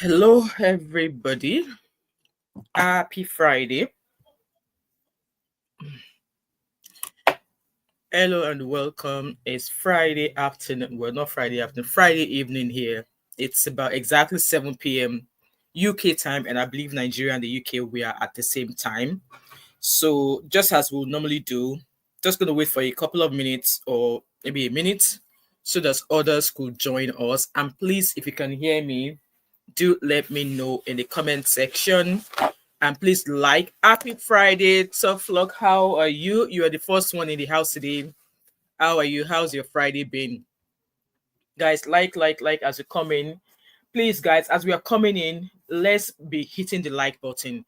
Hello, everybody. Happy Friday. Hello and welcome. It's Friday afternoon. Well, not Friday afternoon, Friday evening here. It's about exactly 7 p.m. UK time, and I believe Nigeria and the UK, we are at the same time. So just as we'll normally do, just going to wait for a couple of minutes or maybe a minute so that others could join us. And please, if you can hear me, do let me know in the comment section. And please like. Happy Friday, Tough Luck. How are you? You are the first one in the house today. How are you? How's your Friday been? Guys, like as you come in. Please, guys, as we are coming in, let's be hitting the like button.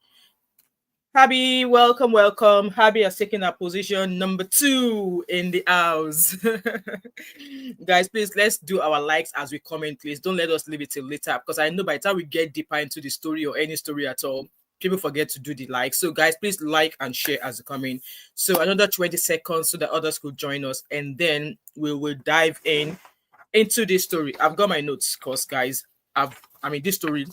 Happy, welcome. Happy has taken our position number 2 in the house. Guys, please, let's do our likes as we come in, please. Don't let us leave it till later, because I know by the time we get deeper into the story or any story at all, people forget to do the like. So, guys, please like and share as you come in. So, another 20 seconds so that others could join us, and then we will dive into this story. I've got my notes, because, guys, this story,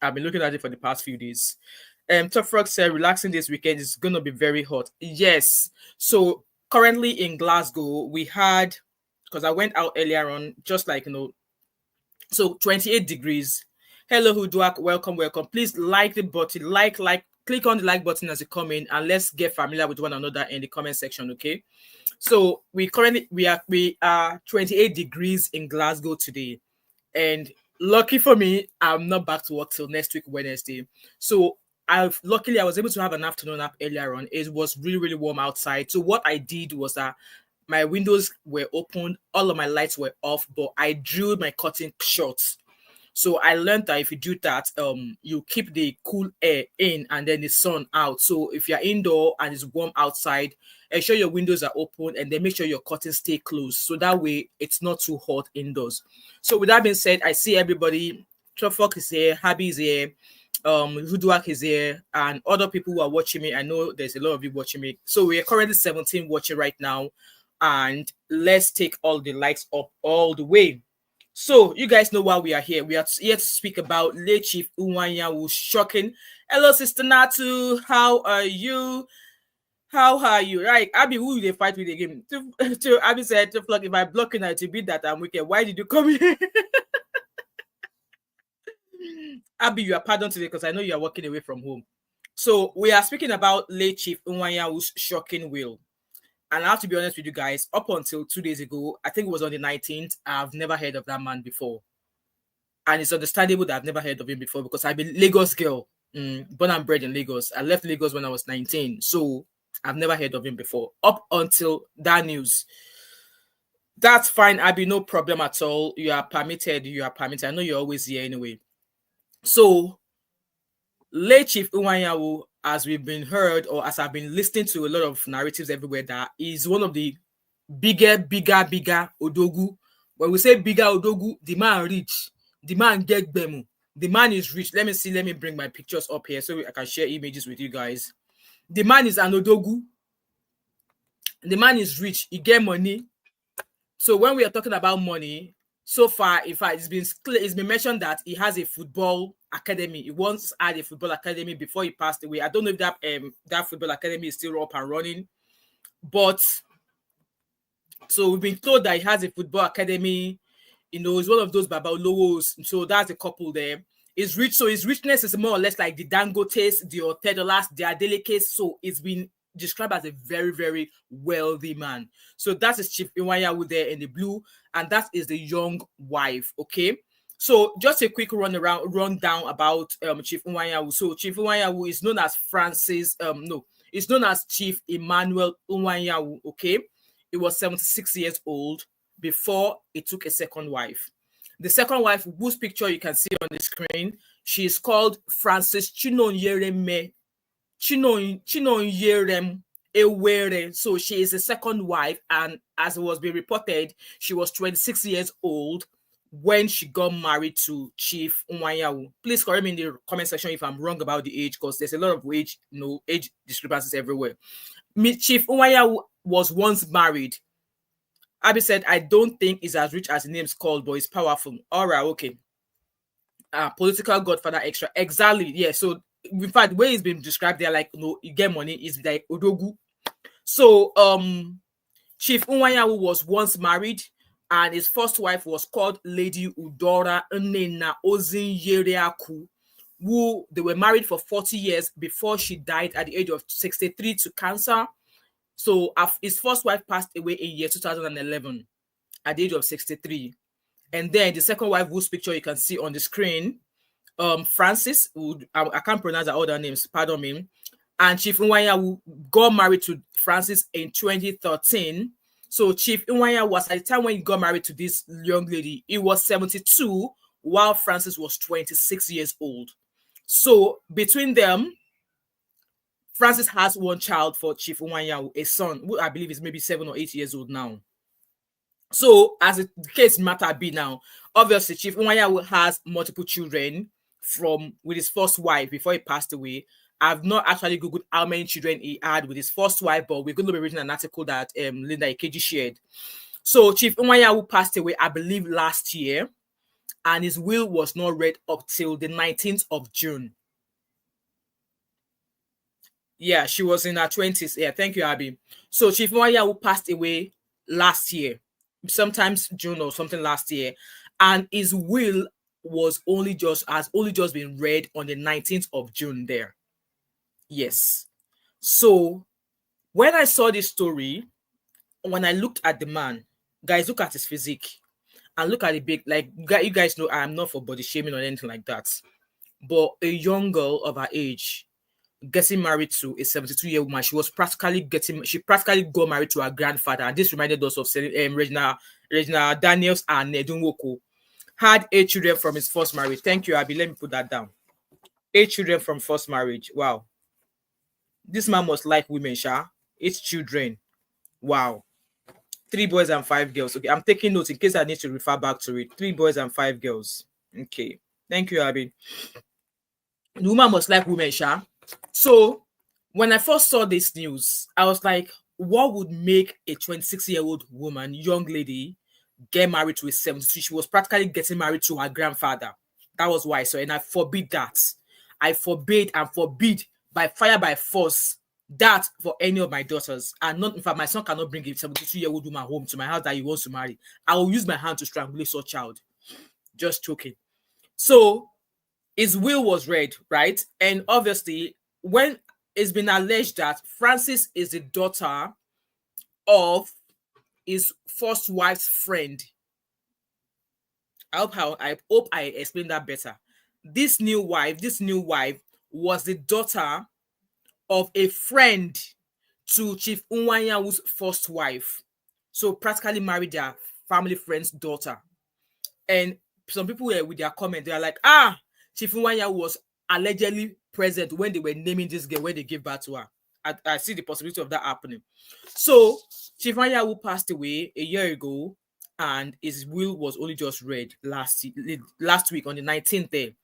I've been looking at it for the past few days. Tough Frog said, relaxing this weekend is going to be very hot. Yes. So currently in Glasgow, we had, because I went out earlier on, just like, so 28 degrees. Hello, Huduak. Welcome. Please like the button. Click on the like button as you come in, and let's get familiar with one another in the comment section, okay? So we are 28 degrees in Glasgow today. And lucky for me, I'm not back to work till next week, Wednesday. So luckily I was able to have an afternoon nap earlier on. It was really, really warm outside. So what I did was that my windows were open, all of my lights were off, but I drew my curtain shut. So I learned that if you do that, you keep the cool air in and then the sun out. So if you're indoor and it's warm outside, ensure your windows are open and then make sure your curtains stay closed. So that way it's not too hot indoors. So with that being said, I see everybody. Trafok is here, Habi is here, Huduak is here, and other people who are watching me. I know there's a lot of you watching me. So we are currently 17 watching right now. And let's take all the lights up all the way. So you guys know why we are here. We are here to speak about late Chief Iwuanyanwu shocking. Hello, Sister Natu. How are you? Right, Abby, who they fight with again? To Abby said, to flock, if I block you to beat that I'm wicked. Why did you come here? Abby, you are pardoned today because I know you are walking away from home. So we are speaking about late Chief Iwuanyawu's shocking will. And I have to be honest with you guys, up until 2 days ago, I think it was on the 19th, I've never heard of that man before. And it's understandable that I've never heard of him before because I've been Lagos girl, born and bred in Lagos. I left Lagos when I was 19. So I've never heard of him before. Up until that news. That's fine, Abby, no problem at all. You are permitted. I know you're always here anyway. So, late Chief Iwuanyanwu, as we've been heard, or as I've been listening to a lot of narratives everywhere, that is one of the bigger Odogu. When we say bigger Odogu, the man rich, the man get bemu, the man is rich. Let me bring my pictures up here so I can share images with you guys. The man is an Odogu. The man is rich. He get money. So when we are talking about money, so far, in fact, it's been mentioned that he has a football academy. He once had a football academy before he passed away. I don't know if that football academy is still up and running, but so we've been told that he has a football academy. He's one of those Babalowos. So that's a couple there. He's rich, so his richness is more or less like the Dangotes, the Otedolas, the Adeleke's. So it's been described as a very, very wealthy man. So that is Chief Iwuanyanwu there in the blue, and that is the young wife. Okay, so just a quick rundown about Chief Iwuanyanwu. So Chief Iwuanyanwu is known as it's known as Chief Emmanuel Iwuanyanwu. Okay, he was 76 years old before he took a second wife. The second wife, whose picture you can see on the screen, she is called Frances Chinonyerem Ewere. So she is the second wife, and as it was being reported, she was 26 years old when she got married to Chief Emmanuel. Please correct me in the comment section if I'm wrong about the age, because there's a lot of age discrepancies everywhere. Chief Emmanuel was once married. Abby said, I don't think he's as rich as the name's called, but he's powerful. All right, okay. Political godfather extra. Exactly. Yeah. So in fact, the way it's been described, they're like, you get money, is like Odogu. So Chief Emmanuel was once married, and his first wife was called Lady Udora Nnena Ozinyereaku, who they were married for 40 years before she died at the age of 63 to cancer. So his first wife passed away in year 2011 at the age of 63. And then the second wife, whose picture you can see on the screen, Francis, I can't pronounce the other names, pardon me. And Chief Emmanuel got married to Francis in 2013. So Chief Emmanuel was, at the time when he got married to this young lady, he was 72, while Francis was 26 years old. So between them, Francis has one child for Chief Emmanuel, a son, who I believe is maybe 7 or 8 years old now. So as the case matter be now, obviously Chief Emmanuel has multiple children with his first wife before he passed away. I've not actually googled how many children he had with his first wife, but we're going to be reading an article that Linda Ikeji shared. So Chief Emmanuel passed away, I believe, last year, and his will was not read up till the 19th of June. Yeah, she was in her 20s. Yeah, thank you, Abby. So Chief Emmanuel passed away last year, sometimes June or something last year, and his will has only just been read on the 19th of June there. Yes. So when I saw this story, when I looked at the man, guys, look at his physique and look at the big, like, you guys know I'm not for body shaming or anything like that, but a young girl of her age getting married to a 72-year-old man, she practically got married to her grandfather. And this reminded us of Regina Daniels and Nedunwoko. Had 8 children from his first marriage. Thank you, Abby. Let me put that down. 8 children from first marriage. Wow. This man must like women, Sha. 8 children. Wow. 3 boys and 5 girls. Okay, I'm taking notes in case I need to refer back to it. 3 boys and 5 girls. Okay. Thank you, Abby. The woman must like women, Sha. So when I first saw this news, I was like, what would make a 26-year-old woman, young lady, get married to a 72? She was practically getting married to her grandfather. That was why. So, and I forbid that. I forbid and forbid by fire, by force, that for any of my daughters. And not, in fact, my son cannot bring a 72-year-old woman home to my house that he wants to marry. I will use my hand to strangulate such child. Just joking. So his will was read, right? And obviously, when it's been alleged that Francis is the daughter of his first wife's friend. I hope I explained that better. This new wife was the daughter of a friend to Chief Emmanuel's first wife. So practically married their family friend's daughter. And some people were with their comment, they are like, Chief Emmanuel was allegedly present when they were naming this girl, when they gave birth to her. I see the possibility of that happening. So Chief Emmanuel passed away a year ago, and his will was only just read last week on the 19th day.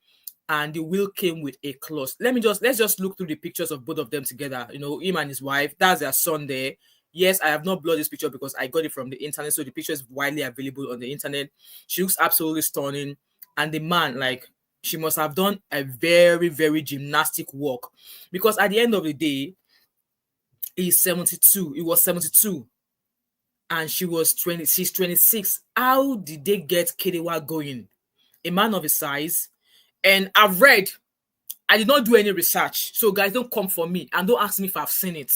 And the will came with a clause. Let's just look through the pictures of both of them together. You know, him and his wife. That's their son there. Yes, I have not blurred this picture because I got it from the internet, so the picture is widely available on the internet. She looks absolutely stunning, and the man, like, she must have done a very, very gymnastic work, because at the end of the day, he's 72. He was 72, and she was 20. She's 26. How did they get Kerewa going? A man of his size. And I did not do any research. So guys, don't come for me and don't ask me if I've seen it.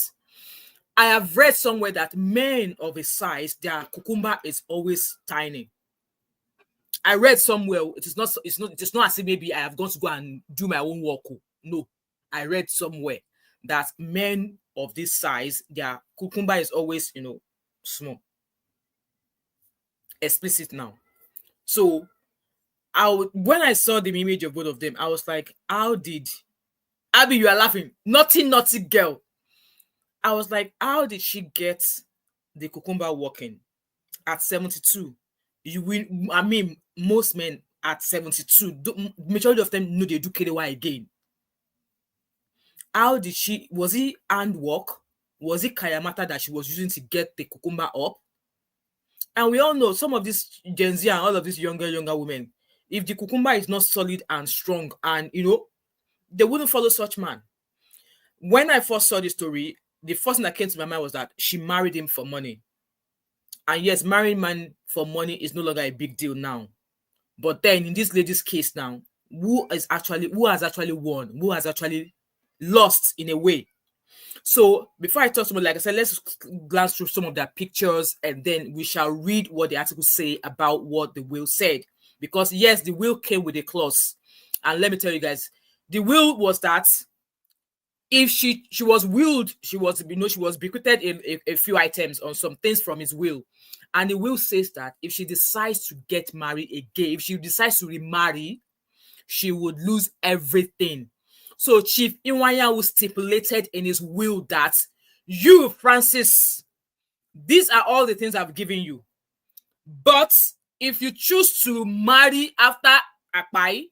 I have read somewhere that men of his size, their cucumber is always tiny. I read somewhere, it's not as if maybe I have gone to go and do my own work. No. I read somewhere that men of this size, their cucumber is always, small. Explicit now. So when I saw the image of both of them, I was like, how did Abby, you are laughing. Naughty girl. I was like, how did she get the cucumber working at 72? I mean, most men at 72, majority of them know they do KDY again. How did she, was it handwork? Was it kayamata that she was using to get the cucumber up? And we all know some of these Gen Z and all of these younger women, if the cucumber is not solid and strong, and they wouldn't follow such man. When I first saw the story, the first thing that came to my mind was that she married him for money. And yes, marrying man for money is no longer a big deal now. But then in this lady's case now, who has actually won? Who has actually lost in a way? So before I talk to them, like I said, let's glance through some of their pictures and then we shall read what the articles say about what the will said. Because yes, the will came with a clause. And let me tell you guys, the will was that if she was willed, she was bequeathed a few items on some things from his will. And the will says that if she decides to get married again, if she decides to remarry, she would lose everything. So Chief Emmanuel stipulated in his will that you, Francis, these are all the things I've given you. But if you choose to marry after Akpai,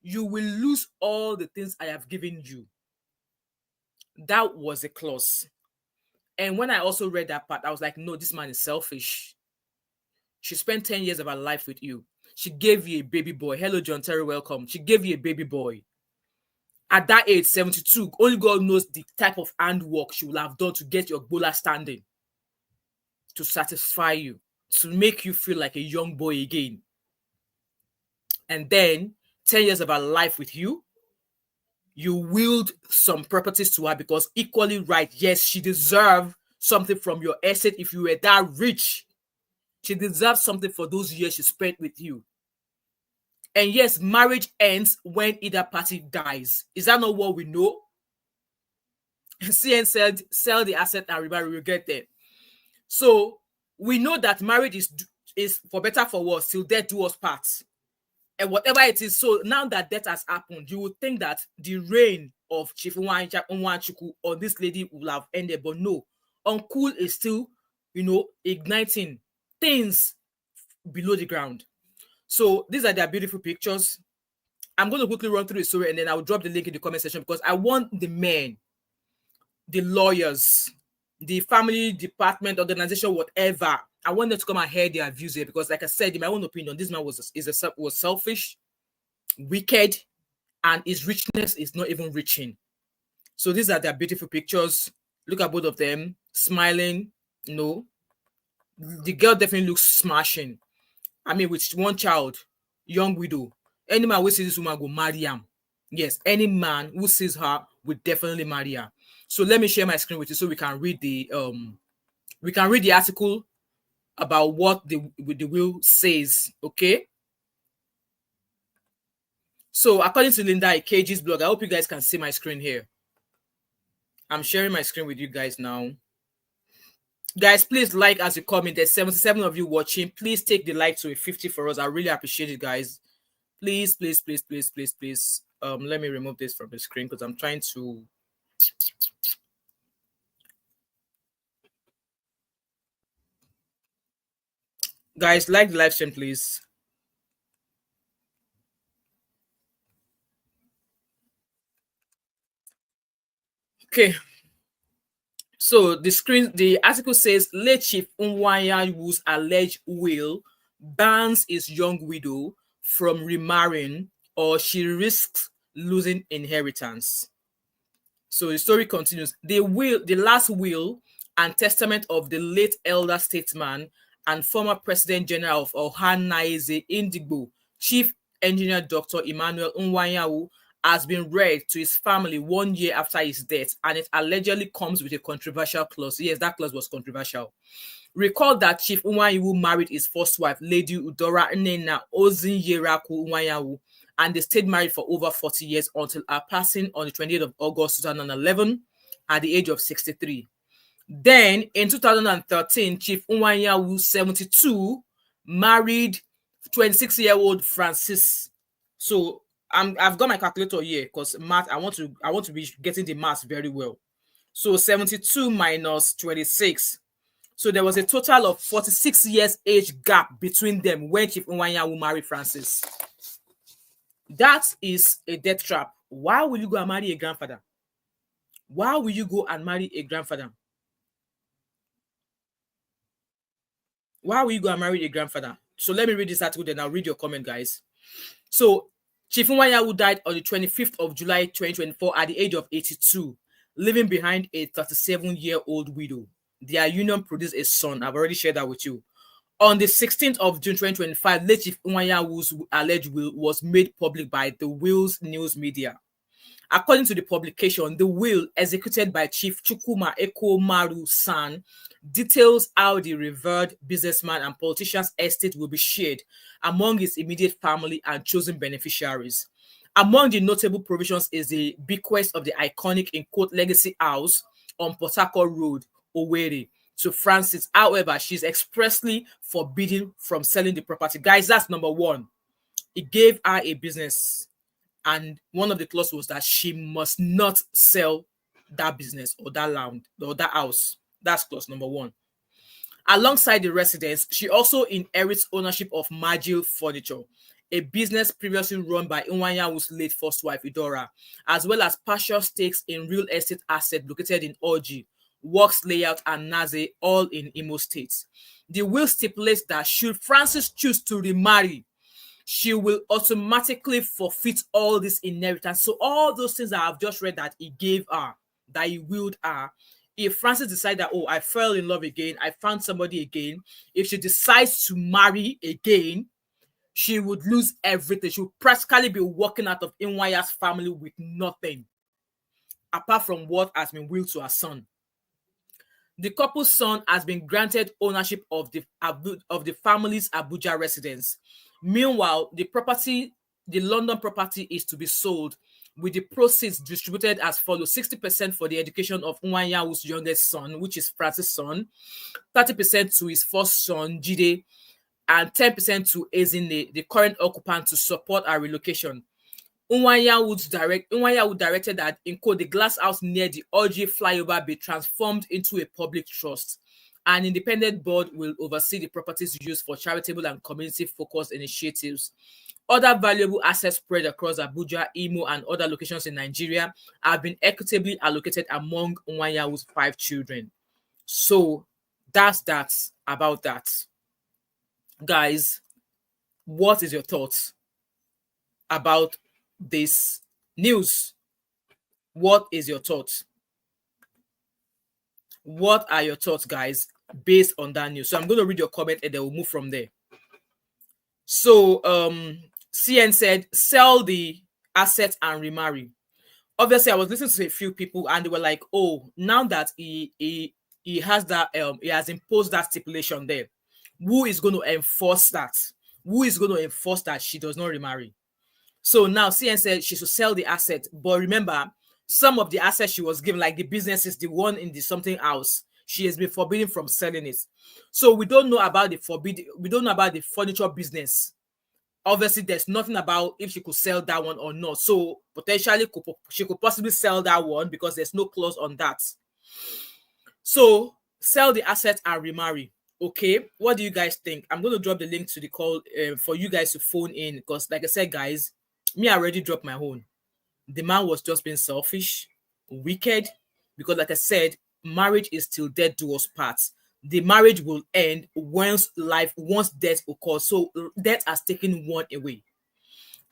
you will lose all the things I have given you. That was a clause. And when I also read that part, I was like, no, this man is selfish. She spent 10 years of her life with you. She gave you a baby boy. Hello, John Terry, welcome. She gave you a baby boy. At that age, 72, only God knows the type of handwork she will have done to get your bola standing, to satisfy you, to make you feel like a young boy again. And then 10 years of her life with you, you willed some properties to her because equally right, yes, she deserved something from your estate. If you were that rich, she deserves something for those years she spent with you. And yes, marriage ends when either party dies. Is that not what we know? CN said, sell the asset and remarry, we'll get there. So we know that marriage is for better for worse, till death do us part. And whatever it is, so now that death has happened, you would think that the reign of Chief Iwuanyanwu or this lady will have ended, but no. Uncle is still, igniting things below the ground. So these are their beautiful pictures. I'm going to quickly run through the story and then I'll drop the link in the comment section because I want the men, the lawyers, the family department, organization, whatever. I want them to come and hear their views here because, like I said, in my own opinion, this man was selfish, wicked, and his richness is not even reaching. So these are their beautiful pictures. Look at both of them smiling. The girl definitely looks smashing. I mean, with one child, young widow. Any man who sees this woman go marry him. Yes, any man who sees her will definitely marry her. So let me share my screen with you so we can read the article about what the will says. Okay. So according to Linda Ikeji's blog, I hope you guys can see my screen here. I'm sharing my screen with you guys now. Guys, please like as you comment. There's 77 of you watching. Please take the like to a 50 for us. I really appreciate it, guys. Please. Let me remove this from the screen because I'm trying to. Guys, like the live stream, please. Okay. So the article says late Chief Iwuanyawu's alleged will bans his young widow from remarrying or she risks losing inheritance. So the story continues. The last will and testament of the late elder statesman and former President General of Ohanaeze Indigbo, Chief Engineer Dr. Emmanuel Iwuanyanwu, has been read to his family 1 year after his death, and it allegedly comes with a controversial clause. Yes, that clause was controversial. Recall that Chief Iwuanyanwu married his first wife, Lady Udora Nnenna Ozinyeraku Iwuanyanwu, and they stayed married for over 40 years until her passing on the 28th of August 2011 at the age of 63. Then, in 2013, Chief Iwuanyanwu, 72, married 26-year-old Francis. So I've got my calculator here because math. I want to be getting the math very well. So 72 minus 26. So there was a total of 46 years age gap between them when Chief Emmanuel married Francis. That is a death trap. Why will you go and marry a grandfather? Why will you go and marry a grandfather? Why will you go and marry a grandfather? So let me read this article, then I'll read your comment, guys. So Chief Emmanuel died on the 25th of July 2024 at the age of 82, leaving behind a 37-year-old widow. Their union produced a son. I've already shared that with you. On the 16th of June 2025, late Chief Iwuanyawu's alleged will was made public by the Will's news media. According to the publication, the will, executed by Chief Chukwuma Ekomaru San, details how the revered businessman and politician's estate will be shared among his immediate family and chosen beneficiaries. Among the notable provisions is the bequest of the iconic in quote legacy house on Port Harcourt Road, Owerri, to Francis. However, she's expressly forbidden from selling the property. Guys, that's number one. It gave her a business, and one of the clauses was that she must not sell that business or that land or that house. That's clause number one. Alongside the residence, she also inherits ownership of Maju Furniture, a business previously run by Iwuanyawu's late first wife, Idora, as well as partial stakes in real estate assets located in Oji, Works Layout, and Naze, all in Imo State. The will stipulates that should Francis choose to remarry, she will automatically forfeit all this inheritance. So all those things that I've just read that he gave her, that he willed her, if Francis decides that, oh, I fell in love again, I found somebody again, if she decides to marry again, she would lose everything. She would practically be walking out of Inwaya's family with nothing, apart from what has been willed to her son. The couple's son has been granted ownership of the family's Abuja residence. Meanwhile, the London property is to be sold, with the proceeds distributed as follows: 60% for the education of Iwuanyawu's youngest son, which is Francis' son, 30% to his first son, Jide, and 10% to Ezine, the current occupant, to support our relocation. Iwuanyanwu directed that, in quote, the glass house near the Oji flyover be transformed into a public trust. An independent board will oversee the property's use for charitable and community-focused initiatives. Other valuable assets spread across Abuja, Imo, and other locations in Nigeria have been equitably allocated among Iwuanyawu's 5 children. So that's that about that. Guys, what is your thoughts about this news? What is your thoughts? What are your thoughts, guys, based on that news? So I'm going to read your comment and then we'll move from there. So CN said, sell the assets and remarry. Obviously, I was listening to a few people and they were like, oh, now that he has that, he has imposed that stipulation there, who is going to enforce that? Who is going to enforce that she does not remarry? So now CN said she should sell the asset. But remember, some of the assets she was given, like the businesses, the one in the something house, she has been forbidden from selling it. So we don't know about the furniture business. Obviously, there's nothing about if she could sell that one or not. So potentially she could possibly sell that one because there's no clause on that. So sell the asset and remarry. Okay, what do you guys think? I'm going to drop the link to the call for you guys to phone in because, like I said, guys, me already dropped my own. The man was just being selfish, wicked, because, like I said, marriage is till death do us part. The marriage will end once death occurs. So death has taken one away.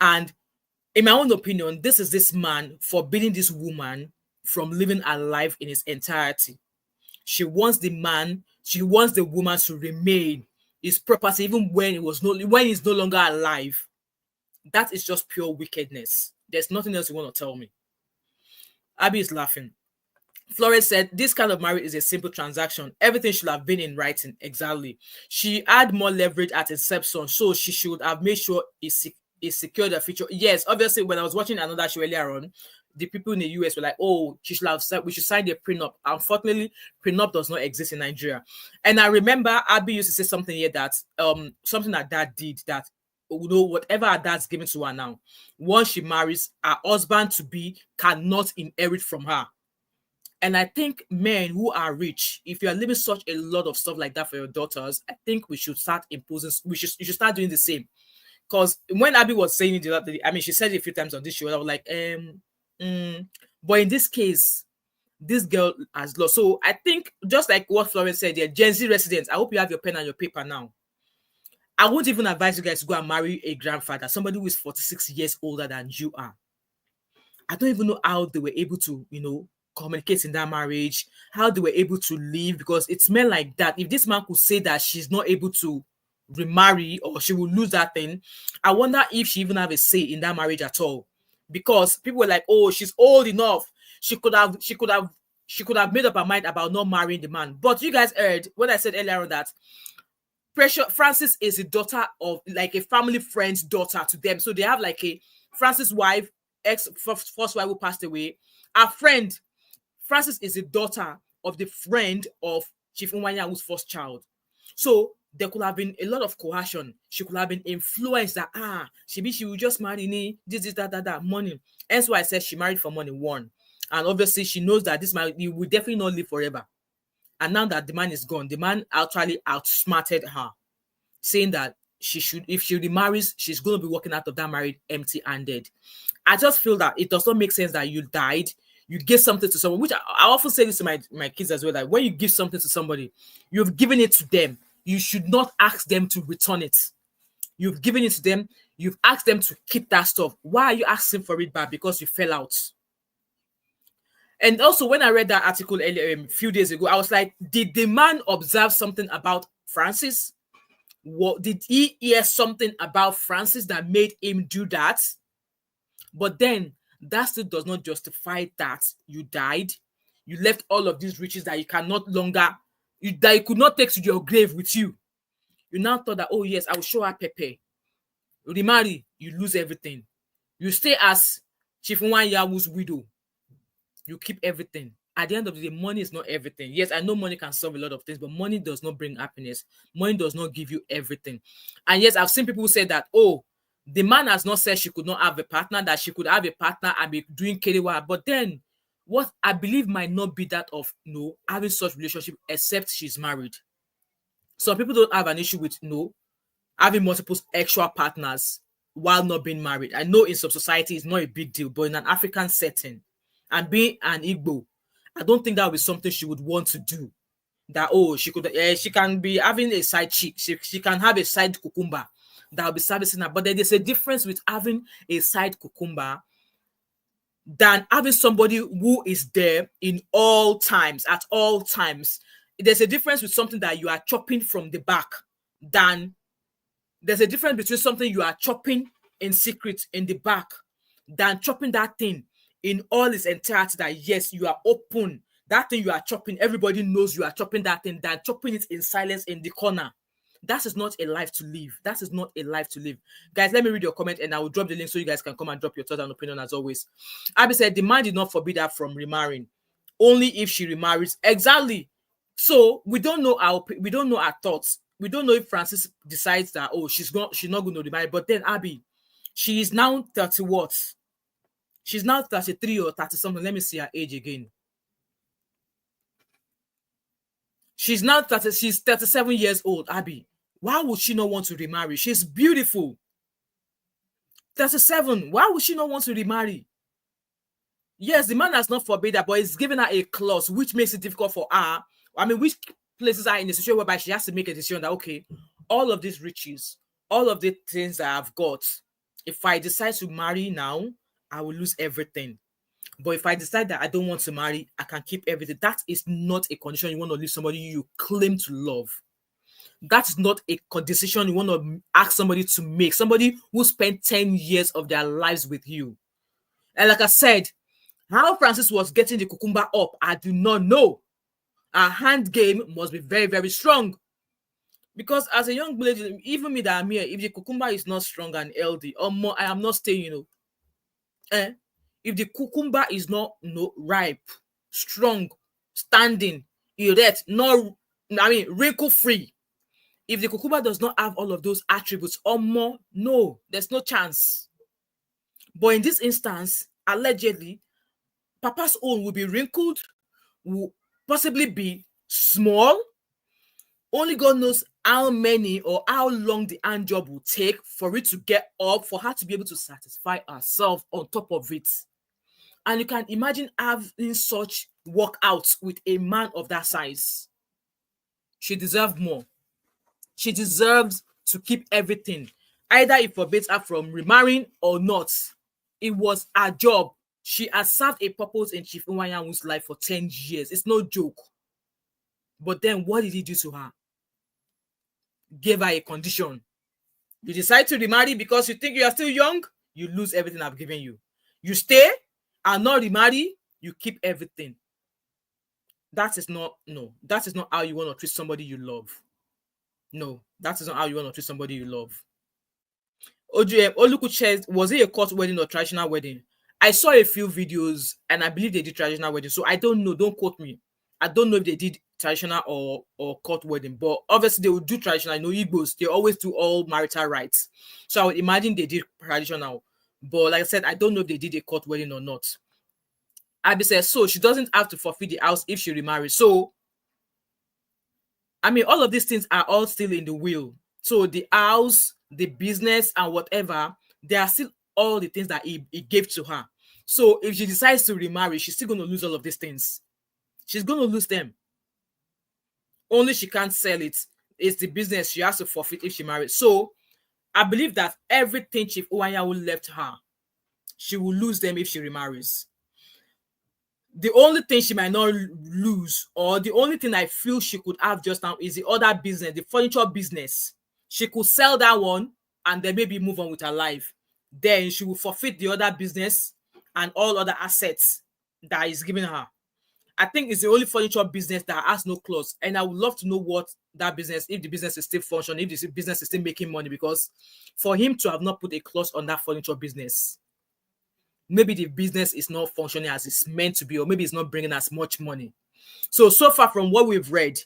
And in my own opinion, this is this man forbidding this woman from living her life in its entirety. She wants the woman to remain his property even when he's no longer alive. That is just pure wickedness. There's nothing else you want to tell me. Abby is laughing. Flores said, this kind of marriage is a simple transaction. Everything should have been in writing. Exactly. She had more leverage at inception, so she should have made sure it secured the future. Yes, obviously, when I was watching another show earlier on, the people in the US were like, oh, we should sign the prenup. Unfortunately, prenup does not exist in Nigeria. And I remember Abby used to say something here that, something that did that whatever that's given to her now, once she marries, her husband to be cannot inherit from her. And I think men who are rich, if you are leaving such a lot of stuff like that for your daughters, I think we should start imposing. You should start doing the same. Because when Abby was saying it the other day, I mean, she said it a few times on this show. I was like, but in this case, this girl has lost. So I think just like what Florence said, yeah, Gen Z residents. I hope you have your pen and your paper now. I won't even advise you guys to go and marry a grandfather, somebody who is 46 years older than you are. I don't even know how they were able to, communicate in that marriage, how they were able to live, because it's men like that. If this man could say that she's not able to remarry or she will lose that thing, I wonder if she even have a say in that marriage at all. Because people were like, oh, she's old enough. She could have made up her mind about not marrying the man. But you guys heard when I said earlier on that Francis is a daughter of like a family friend's daughter to them. So they have like a Francis' wife, first wife who passed away. Our friend Francis is the daughter of the friend of Chief Emmanuel's first child. So there could have been a lot of coercion. She could have been influenced that she will just marry me, this, that, money. Hence why I said she married for money, one. And obviously she knows that this man will definitely not live forever. And now that the man is gone, the man actually outsmarted her, saying that if she remarries, she's going to be walking out of that marriage empty-handed. I just feel that it does not make sense that you died, you give something to someone, which I often say this to my kids as well, that when you give something to somebody, you've given it to them. You should not ask them to return it. You've given it to them. You've asked them to keep that stuff. Why are you asking for it back? Because you fell out. And also, when I read that article earlier, a few days ago, I was like, did the man observe something about Francis? Did he hear something about Francis that made him do that? But then, that still does not justify that you died. You left all of these riches that you cannot longer, that you could not take to your grave with you. You now thought that, oh yes, I will show her Pepe. Remarry, you lose everything. You stay as Chief Emmanuel's widow. You keep everything. At the end of the day, money is not everything. Yes, I know money can solve a lot of things, but money does not bring happiness. Money does not give you everything. And yes, I've seen people who say that, oh, the man has not said she could not have a partner, that she could have a partner and be doing KDY. But then, what I believe might not be that of having such relationship, except she's married. Some people don't have an issue with having multiple extra partners while not being married. I know in some society it's not a big deal, but in an African setting, and being an Igbo, I don't think that would be something she would want to do. That she can be having a side chick, she can have a side cucumber that will be servicing her. But then there's a difference with having a side cucumber than having somebody who is there in all times, at all times. There's a difference with something that you are chopping from the back than there's a difference between something you are chopping in secret in the back than chopping that thing in all its entirety, that yes, you are open. That thing you are chopping, everybody knows you are chopping that thing, than chopping it in silence in the corner. That is not a life to live. That is not a life to live. Guys, let me read your comment and I will drop the link so you guys can come and drop your thoughts and opinion as always. Abby said, the man did not forbid her from remarrying. Only if she remarries. Exactly. So we don't know her thoughts. We don't know if Francis decides that, oh, she's not going to remarry. But then Abby, she is now 30 what? She's now 33 or 30 something. Let me see her age again. She's now 30, she's 37 years old, Abby. Why would she not want to remarry? She's beautiful. 37. Why would she not want to remarry? Yes, the man has not forbid her, but he's given her a clause, which makes it difficult for her. I mean, which places her in a situation whereby she has to make a decision that, okay, all of these riches, all of the things that I've got, if I decide to marry now, I will lose everything. But if I decide that I don't want to marry, I can keep everything. That is not a condition you want to leave somebody you claim to love. That's not a decision you want to ask somebody to make. Somebody who spent 10 years of their lives with you. And like I said, how Francis was getting the cucumber up, I do not know. Our hand game must be very, very strong. Because as a young lady, even me that I'm here, if the cucumber is not strong and healthy, or more, I am not staying, If the cucumber is not ripe, strong, standing, erect, wrinkle-free, If the cucumber does not have all of those attributes or more, no, there's no chance. But in this instance, allegedly, Papa's own will be wrinkled, will possibly be small. Only God knows how many or how long the hand job will take for it to get up, for her to be able to satisfy herself on top of it. And you can imagine having such workouts with a man of that size. She deserves more. She deserves to keep everything. Either it forbids her from remarrying or not. It was her job. She has served a purpose in Chief Emmanuel's life for 10 years. It's no joke. But then what did he do to her? Gave her a condition. You decide to remarry because you think you are still young, you lose everything I've given you. You stay and not remarry, you keep everything. That is not how you want to treat somebody you love. No, that is not how you want to treat somebody you love. Oluku, was it a court wedding or traditional wedding? I saw a few videos and I believe they did traditional wedding. So I don't know. Don't quote me. I don't know if they did traditional or court wedding, but obviously they would do traditional. Igbos, they always do all marital rights. So I would imagine they did traditional. But like I said, I don't know if they did a court wedding or not. Abby says, so she doesn't have to forfeit the house if she remarries. So, I mean, all of these things are all still in the will. So the house, the business, and whatever, they are still all the things that he gave to her. So if she decides to remarry, she's still going to lose all of these things. She's going to lose them. Only she can't sell it. It's the business she has to forfeit if she marries. So I believe that everything Chief Iwuanyanwu left her, she will lose them if she remarries. The only thing she might not lose, or the only thing I feel she could have just now, is the other business, the furniture business. She could sell that one and then maybe move on with her life. Then she will forfeit the other business and all other assets that is given her. I think it's the only furniture business that has no clause. And I would love to know what that business, if the business is still functioning, if the business is still making money, because for him to have not put a clause on that furniture business, maybe the business is not functioning as it's meant to be, or maybe it's not bringing as much money. So far from what we've read,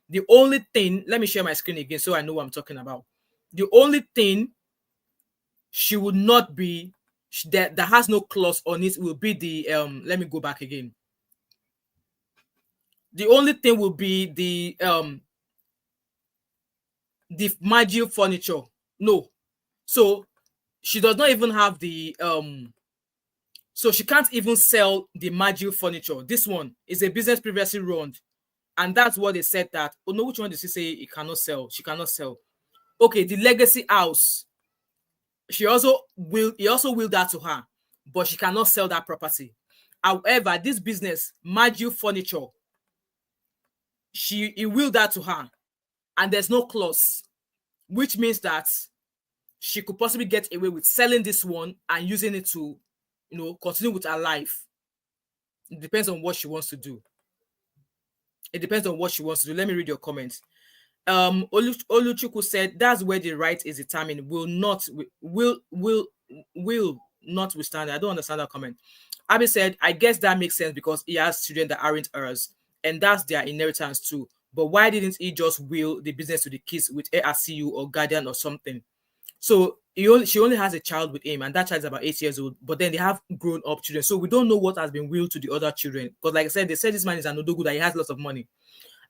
the only thing, let me share my screen again so I know what I'm talking about. The only thing she would not be, that has no clause on it, will be the, let me go back again. The only thing will be the Maju Furniture. No. So she does not even have the, so she can't even sell the Maju Furniture. This one is a business previously run. And that's what they said that, oh no, which one did she say it cannot sell? She cannot sell. Okay, the legacy house. He also willed that to her, but she cannot sell that property. However, this business, Maju Furniture, he willed that to her, and there's no clause, which means that she could possibly get away with selling this one and using it to, continue with her life. It depends on what she wants to do. Let me read your comments. Oluchuku said that's where the right is determined. Will not withstand. I don't understand that comment. Abby said, I guess that makes sense because he has children that aren't hers, and that's their inheritance too. But why didn't he just will the business to the kids with ARCU or guardian or something? So she only has a child with him, and that child is about 8 years old. But then they have grown up children, so we don't know what has been willed to the other children. Because like I said, they said this man is an odogu, that he has lots of money.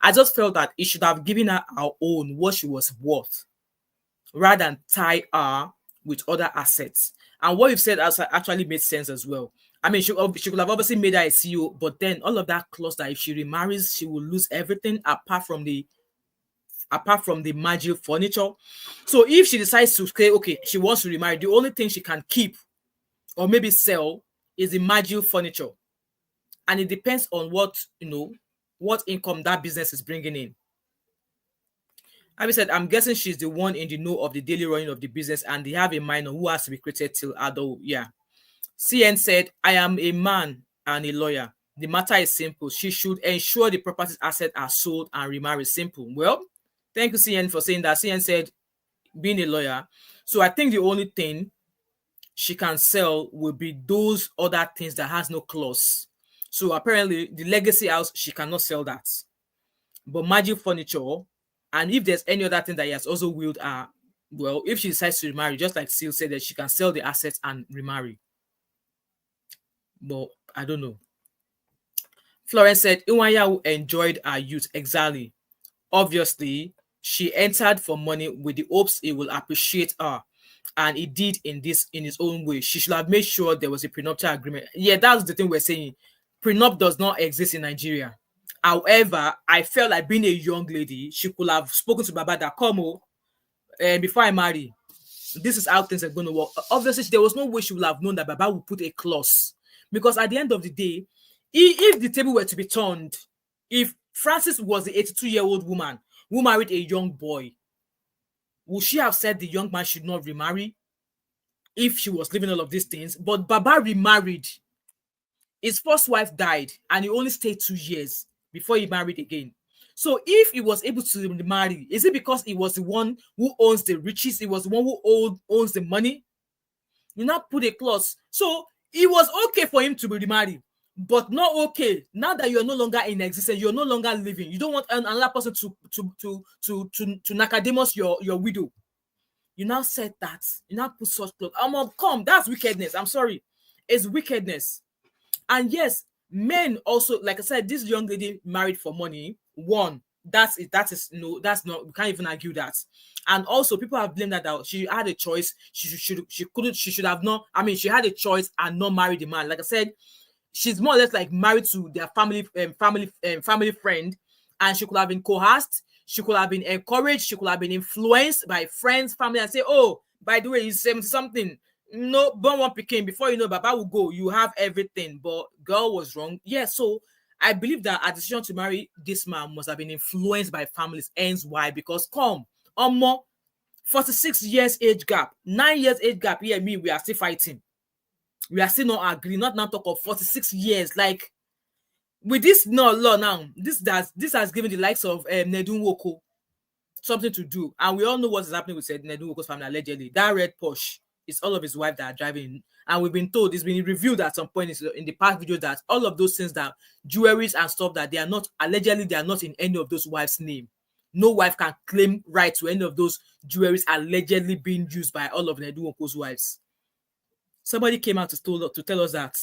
I just felt that he should have given her our own, what she was worth, rather than tie her with other assets. And what you've said actually made sense as well. I mean, she could have obviously made her a CEO, but then all of that clause that if she remarries, she will lose everything apart from the Maju Furniture. So if she decides to say, okay, she wants to remarry, the only thing she can keep or maybe sell is the Maju Furniture. And it depends on what income that business is bringing in. Abby said, I'm guessing she's the one in the know of the daily running of the business, and they have a minor who has to be created till adult. Yeah. CN said, I am a man and a lawyer. The matter is simple. She should ensure the property assets are sold and remarry. Simple. Well, thank you, CN, for saying that. CN said, being a lawyer. So I think the only thing she can sell will be those other things that has no clause. So apparently, the legacy house, she cannot sell that. But Maju Furniture, And if there's any other thing that he has also willed her, well, if she decides to remarry, just like Seal said, that she can sell the assets and remarry. But I don't know. Florence said Iwuanyanwu enjoyed her youth. Exactly. Obviously, she entered for money with the hopes he will appreciate her. And he did in his own way. She should have made sure there was a prenuptial agreement. Yeah, that's the thing we're saying. Prenup does not exist in Nigeria. However, I felt like being a young lady, she could have spoken to Baba that, come on, before I marry, this is how things are going to work. Obviously, there was no way she would have known that Baba would put a clause. Because at the end of the day, if the table were to be turned, if Frances was the 82-year-old woman who married a young boy, would she have said the young man should not remarry if she was living all of these things? But Baba remarried. His first wife died and he only stayed 2 years before he married again. So if he was able to remarry, is it because he was the one who owns the riches? He was the one who owns the money? You now put a clause. So it was okay for him to be remarried, but not okay now that you're no longer in existence. You're no longer living. You don't want another person to Nicodemus your widow. You now said that. You now put such clause. Come, that's wickedness. I'm sorry, it's wickedness. And yes, men also, like I said, this young lady married for money. One, that's not, we can't even argue that. And also, people have blamed that she had a choice. She should have not. I mean, she had a choice and not married the man. Like I said, she's more or less like married to their family friend, and she could have been coerced. She could have been encouraged. She could have been influenced by friends, family, and say, "Oh, by the way, he's 70 something. No, born one picking. Before you know, Baba will go. You have everything." But girl was wrong. Yeah, so I believe that her decision to marry this man must have been influenced by families. Ends why? Because 46 years age gap, 9 years age gap. Yeah, we are still fighting. We are still not agreeing. Not now talk of 46 years. Like with this law now, this has given the likes of Nedun Woko something to do, and we all know what is happening with Nedun Woko's family allegedly. That red Porsche. It's all of his wife that are driving. And we've been told, it's been revealed at some point in the past video that all of those things, that jewelries and stuff, that they are not, allegedly, they are not in any of those wives' name. No wife can claim right to any of those jewelries allegedly being used by all of Nedun Woko's wives. Somebody came out to tell us that,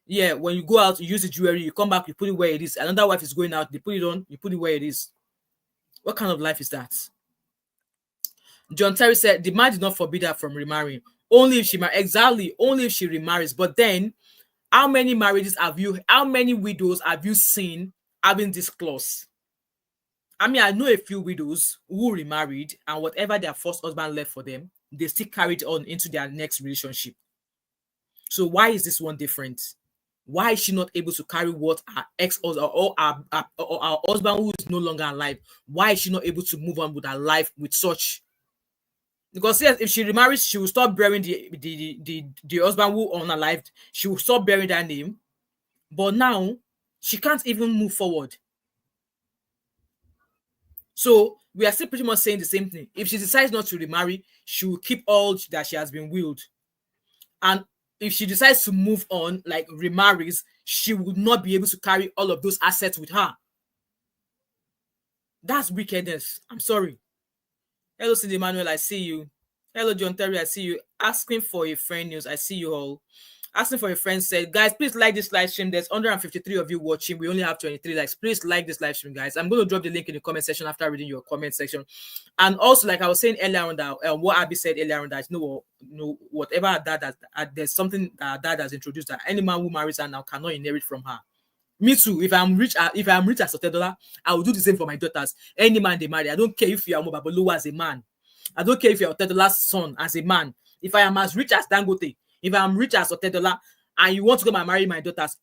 yeah, when you go out, you use the jewelry, you come back, you put it where it is. Another wife is going out, they put it on, you put it where it is. What kind of life is that? John Terry said the man did not forbid her from remarrying. Only if she only if she remarries. But then, how many widows have you seen having this clause? I mean, I know a few widows who remarried, and whatever their first husband left for them, they still carried on into their next relationship. So why is this one different? Why is she not able to carry what her ex-husband or our husband who is no longer alive? Why is she not able to move on with her life with such? Because yes, if she remarries, she will stop bearing the husband who unalived. She will stop bearing that name. But now, she can't even move forward. So, we are still pretty much saying the same thing. If she decides not to remarry, she will keep all that she has been willed. And if she decides to move on, like remarries, she would not be able to carry all of those assets with her. That's wickedness. I'm sorry. Hello, Chief Emmanuel, I see you. Hello, John Terry, I see you. Asking for a friend news, I see you all. Asking for a friend said, guys, please like this live stream. There's 153 of you watching. We only have 23 likes. Please like this live stream, guys. I'm going to drop the link in the comment section after reading your comment section. And also, like I was saying earlier on, that what Abby said earlier on, that whatever that there's something that dad has introduced, that any man who marries her now cannot inherit from her. Me too. If I'm rich as $30, I will do the same for my daughters. Any man they marry, I don't care if you are Mobabolo as a man. I don't care if you're $30 son as a man. If I am as rich as Dangote, if I'm rich as $30 and you want to come and marry my daughters,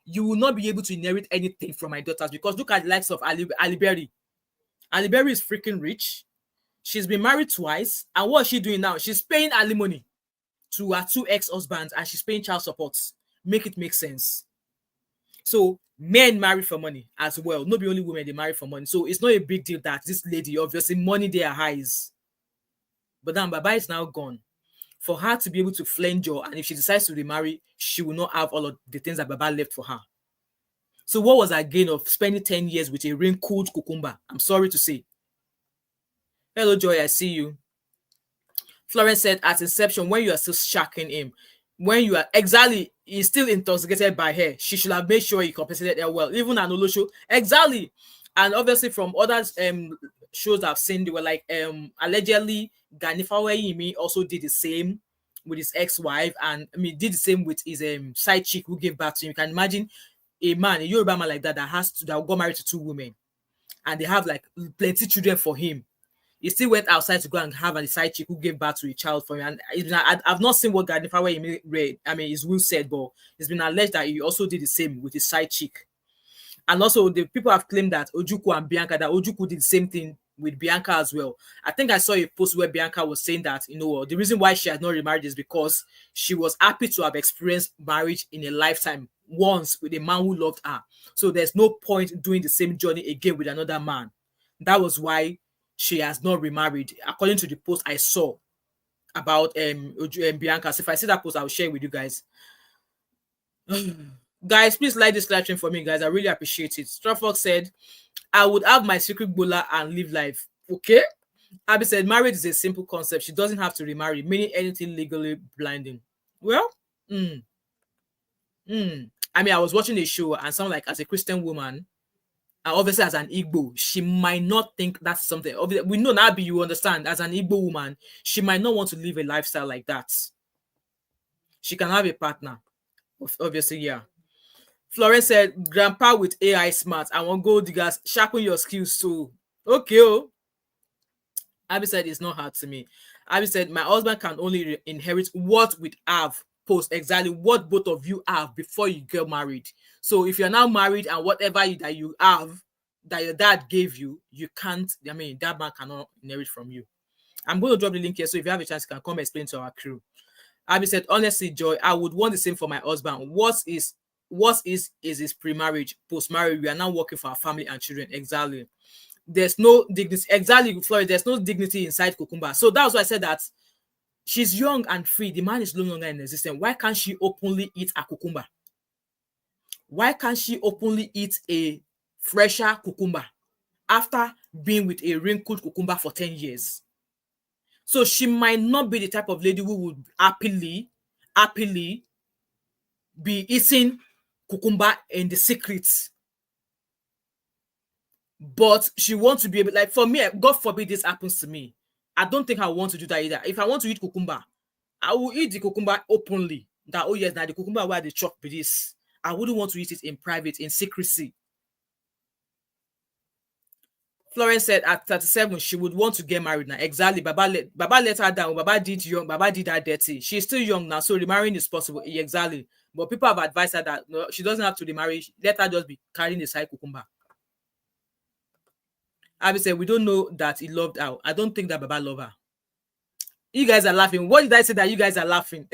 you will not be able to inherit anything from my daughters, because look at the likes of Ali Berry. Ali Berry is freaking rich. She's been married twice, and what is she doing now? She's paying alimony to her 2 ex-husbands, and she's paying child support. Make it make sense. So men marry for money as well. Not the only women, they marry for money. So it's not a big deal that this lady, obviously money there highs. But then Baba is now gone. For her to be able to flange her, and if she decides to remarry, she will not have all of the things that Baba left for her. So what was her gain of spending 10 years with a wrinkled cucumber? I'm sorry to say. Hello, Joy, I see you. Florence said, at inception, when you are still shacking him, when you are exactly, he's still intoxicated by her, she should have made sure he compensated her well. Even Anolo show, exactly. And obviously, from other shows I've seen, they were like allegedly Ganifawe Yimi also did the same with his ex-wife, and I mean did the same with his side chick who gave birth to him. You can imagine a man, a Yoruba man like that, that got married to 2 women, and they have like plenty children for him. He still went outside to go and have a side chick who gave birth to a child for him. And I've not seen what Ganifawe read. I mean, his will said, but it's been alleged that he also did the same with his side chick. And also, the people have claimed that Ojukwu and Bianca, that Ojukwu did the same thing with Bianca as well. I think I saw a post where Bianca was saying that, the reason why she has not remarried is because she was happy to have experienced marriage in a lifetime once with a man who loved her. So there's no point doing the same journey again with another man. That was why she has not remarried, according to the post I saw about Bianca. So if I see that post, I'll share it with you guys. Guys, please like this live stream for me, guys. I really appreciate it. Strawfox said, I would have my secret bola and live life. Okay. Abby said, marriage is a simple concept. She doesn't have to remarry, meaning anything legally blinding. Well, I mean, I was watching a show and someone like, as a Christian woman, and obviously as an Igbo, she might not think that's something. Obviously, we know Nabi, you understand, as an Igbo woman, she might not want to live a lifestyle like that. She can have a partner. Obviously, yeah. Florence said, grandpa with AI smart. I want gold diggers, sharpen your skills too. Okay, oh. Abby said, it's not hard to me. Abby said, my husband can only inherit what we have post, exactly what both of you have before you get married. So if you're now married and whatever that you have, that your dad gave you, you can't, I mean, that man cannot inherit from you. I'm going to drop the link here, so if you have a chance, you can come explain to our crew. Abby said, honestly, Joy, I would want the same for my husband. What is his pre-marriage, post-marriage? We are now working for our family and children. Exactly. There's no dignity. Exactly, Florida. There's no dignity inside Kukumba. So that's why I said that she's young and free. The man is no longer in existence. Why can't she openly eat a cucumber? Why can't she openly eat a fresher cucumber after being with a wrinkled cucumber for 10 years? So she might not be the type of lady who would happily be eating cucumber in the secret. But she wants to be able, like, for me, God forbid this happens to me. I don't think I want to do that either. If I want to eat cucumber, I will eat the cucumber openly. That, oh yes, now the cucumber where they chop with this. I wouldn't want to eat it in private, in secrecy. Florence said at 37, she would want to get married now. Exactly. Baba let her down. Baba did her dirty. She's still young now, so remarrying is possible. Exactly. But people have advised her that no, she doesn't have to remarry. Let her just be carrying the side cucumber. Abby said, we don't know that he loved her. I don't think that Baba loved her. You guys are laughing. What did I say that you guys are laughing?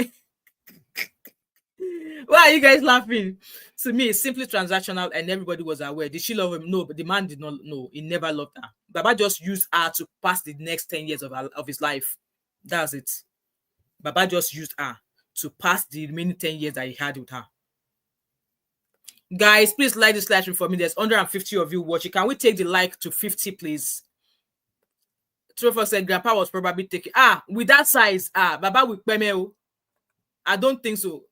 Why are you guys laughing? To me, it's simply transactional and everybody was aware. Did she love him? No, but the man did not know. He never loved her. Baba just used her to pass the next 10 years of his life. That's it. Baba just used her to pass the remaining 10 years that he had with her. Guys, please like this live stream for me. There's 150 of you watching. Can we take the like to 50, please? Trevor said Grandpa was probably taking with that size. Baba with Pemeo. I don't think so.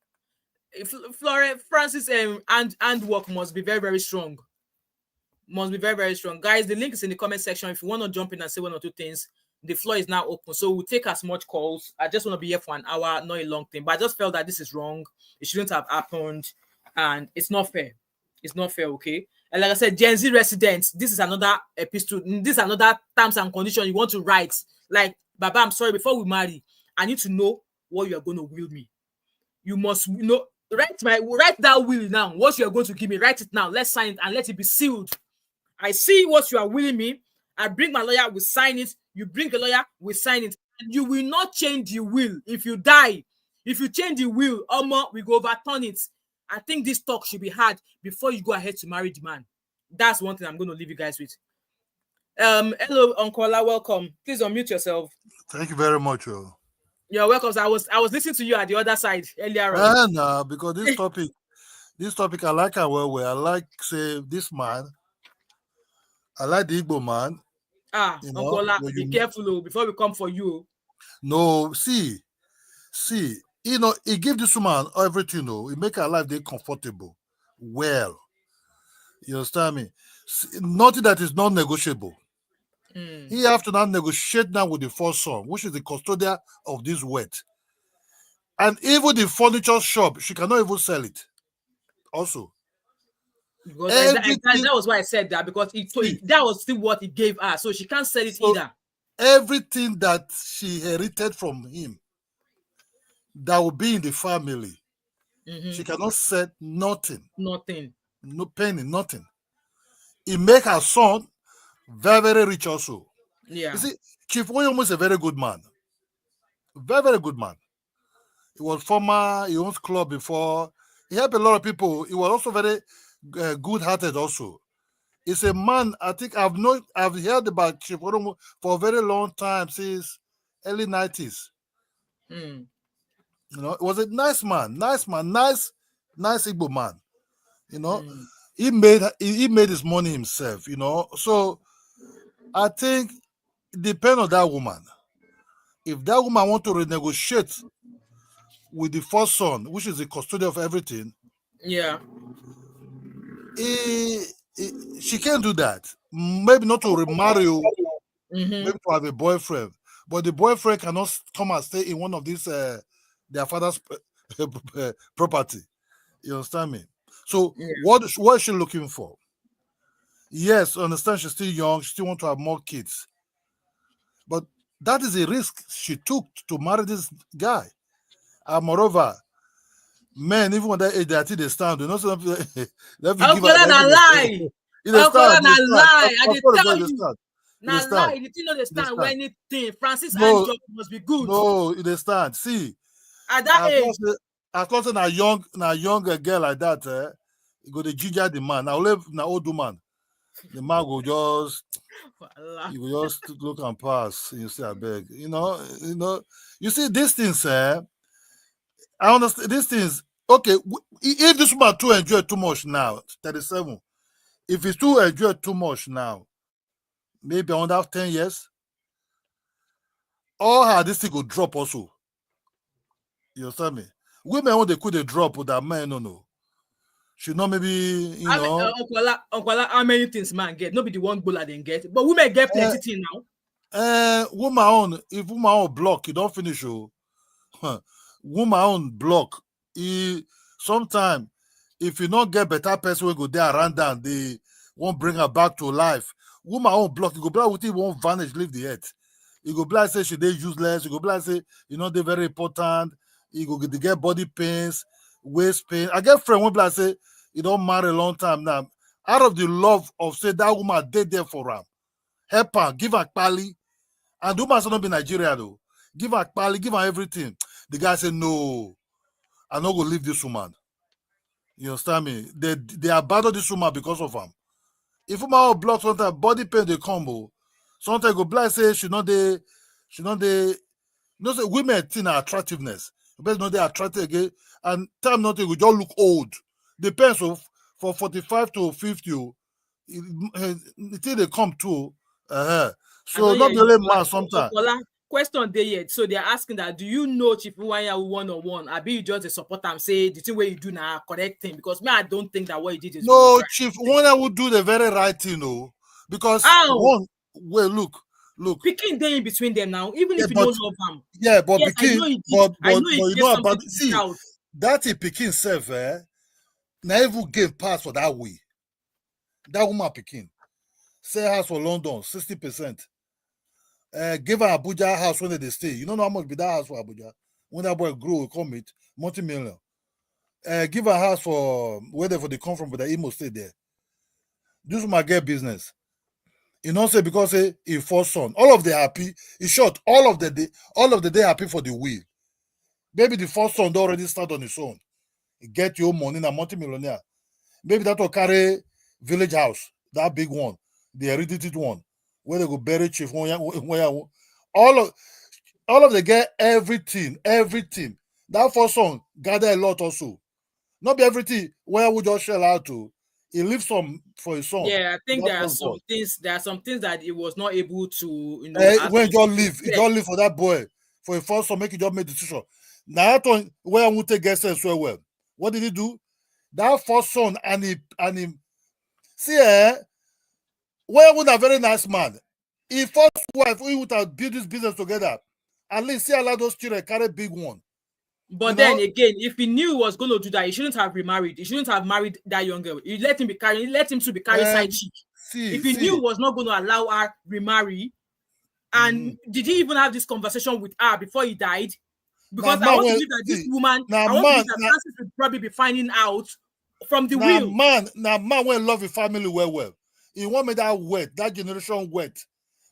Francis and work must be very, very strong. Must be very, very strong. Guys, the link is in the comment section. If you want to jump in and say one or two things, the floor is now open. So we'll take as much calls. I just want to be here for an hour, not a long thing. But I just felt that this is wrong. It shouldn't have happened. And it's not fair. It's not fair, okay? And like I said, Gen Z residents, this is another episode. This is another terms and conditions you want to write. Like, Baba, I'm sorry, before we marry, I need to know what you are going to will me. You must write that will now. What you are going to give me, write it now. Let's sign it and let it be sealed. I see what you are willing me. I bring my lawyer, we sign it. You bring a lawyer, we sign it. And you will not change the will if you die. If you change the will, we go overturn it. I think this talk should be had before you go ahead to marry the man. That's one thing I'm going to leave you guys with. Hello, Uncle Ola, welcome. Please unmute yourself. Thank you very much. You're welcome. I was listening to you at the other side earlier on. No, because this topic, I like how well. I like, say, this man. I like the Igbo man. Uncle Ola, be careful before we come for you. No, see, it give this woman everything, it make her life comfortable. Well, you understand me? Nothing that is non-negotiable. He have to now negotiate now with the first son, which is the custodian of this wealth. And even the furniture shop, she cannot even sell it. Also. Because that was why I said that, because that was still what he gave her. So she can't sell it either. Everything that she inherited from him that will be in the family, she cannot sell nothing. Nothing. No penny, nothing. It make her son very, very rich also. Yeah. You see, Chief Emmanuel is a very good man. Very, very good man. He was former, he owns club before. He helped a lot of people. He was also very good-hearted also. He's a man, I think I've heard about Chief Emmanuel for a very long time, since early 90s. Mm. You know, it was a nice nice Igbo man. You know, he made his money himself, you know. So I think it depends on that woman. If that woman want to renegotiate with the first son, which is the custodian of everything, yeah, she can't do that. Maybe not to remarry you, maybe to have a boyfriend, but the boyfriend cannot come and stay in one of these their father's property. You understand me? So what is she looking for? Yes, I understand she's still young, she still want to have more kids. But that is a risk she took to marry this guy. And moreover, men, even when they age, they still stand. You know, so let me give her a lie. Uncle a lie. I did tell you. Now lie. You didn't know they stand when anything. Francis and job must be good. No, they stand. See, at that age, of course, a young girl like that, you go to ginger the man. Now old woman, the man will just look and pass. You see, I beg. You know. You see these things, I understand these things. Okay, if this woman too enjoy too much now, 37. If it's too enjoy too much now, maybe under 10 years, all her this thing will drop also. You understand me? Women when they could drop with that man, no. Should not maybe, you know. Uncle, how many things man get? Nobody the one bullet they get, but women get plenty things now. Woman if woman on block, you don't finish. Woman on block. Sometimes if you don't get better person, will go there around down, they won't bring her back to life. Woman on block, you go black with it won't vanish, leave the earth. You go black say she they useless. You go black say they very important. You go get body pains, waist pain. I get friend when black say you don't marry a long time now. Out of the love of say that woman dead there for her, help her, give her pali, and the woman should not be Nigeria though. Give her pali, give her everything. The guy said no, I'm not gonna leave this woman. You understand me? They abandon this woman because of him. If woman block sometimes body pain they combo. Sometimes go blind say she not they say women think attractiveness. But not they attractive again. And time not they will just look old. Depends of for 45 to 50. The thing they come to so not the only man sometimes. Question there yet. So they're asking that do you know Chief Emmanuel one-on-one? I be you just a support and say the thing where you do now correct thing, because me I don't think that what you did is no right. Chief Emmanuel would do the very right thing, because look. Pikin day in between them now, even if you don't love them. Yeah, but yes, Pikin, but you know about see that is Pikin self, now even gave pass for that way. That woman Pikin sell house for London 60%. Give her Abuja house when they stay. You don't know how much be that house for Abuja. When that boy grow, will come with multi-million. Give her house for wherever they come from, but the Imo stay there. This woman get business. You know, say because he first son, all of the happy. In short, all of the day happy for the will. Maybe the first son don't already start on his own. He get your money, a multi-millionaire. Maybe that will carry village house, that big one, the hereditary one, where they go bury Chief. All of them get everything. That first son gather a lot also. Not be everything where we just shell out to. He leave some for his son. Yeah, I think That there are first some boy. things. There are some things that he was not able to, When he actually just leave, he get. just leave for that boy. For his first son, make he just make decision. Now that one where I won't take get sense well. What did he do? That first son and him see where would a very nice man. His first wife, we would have built this business together. At least see allow those children carry big one. But You then know? again, if he knew he was going to do that, he shouldn't have remarried. He shouldn't have married that young girl. He let him be carrying. Let him to be carrying side chick. If he knew he was not going to allow her remarry, and did he even have this conversation with her before he died? Because I want to believe that this woman, I want to believe that Francis would probably be finding out from the will. Man when love his family well. He want me that wet, that generation wet.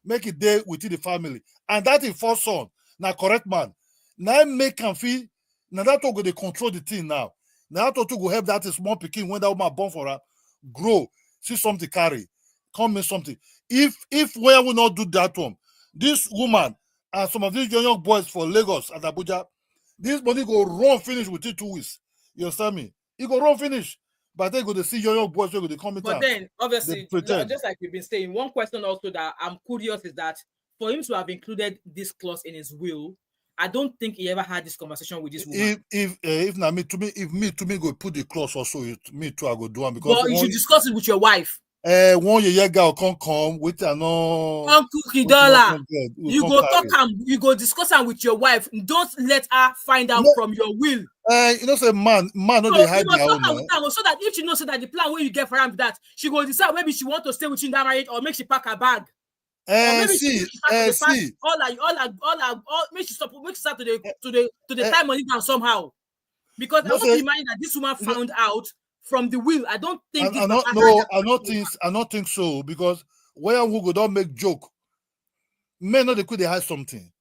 Make it there within the family. And that is first son. Now correct man. Now make him feel. Now that will go they control the thing now. Now that will go help that small picking when that woman born for her grow, see something carry, come in something. If where will not do that one, this woman and some of these young boys for Lagos and Abuja, this money go run finish within 2 weeks. You understand me? He go run finish. But they go to see young boys who go to come in. But then, obviously, just like we've been saying, one question also that I'm curious is that for him to have included this clause in his will, I don't think he ever had this conversation with this woman. If not me to me go put the clause also, me too I go do one because. But you should discuss it with your wife. One year girl can't come with no Uncle Kidola. You go talk you go discuss them with your wife. Don't let her find out from your will. You know, say man, no, they hide their own. So that if she knows that the plan where you get for her that she go decide maybe she want to stay with you in that marriage or make she pack her bag. Or maybe see, all make she start to the time money down somehow. Because I want to imagine that this woman found out from the will. I don't think I don't think so because where Mugu don't make joke. Men know they could hide something.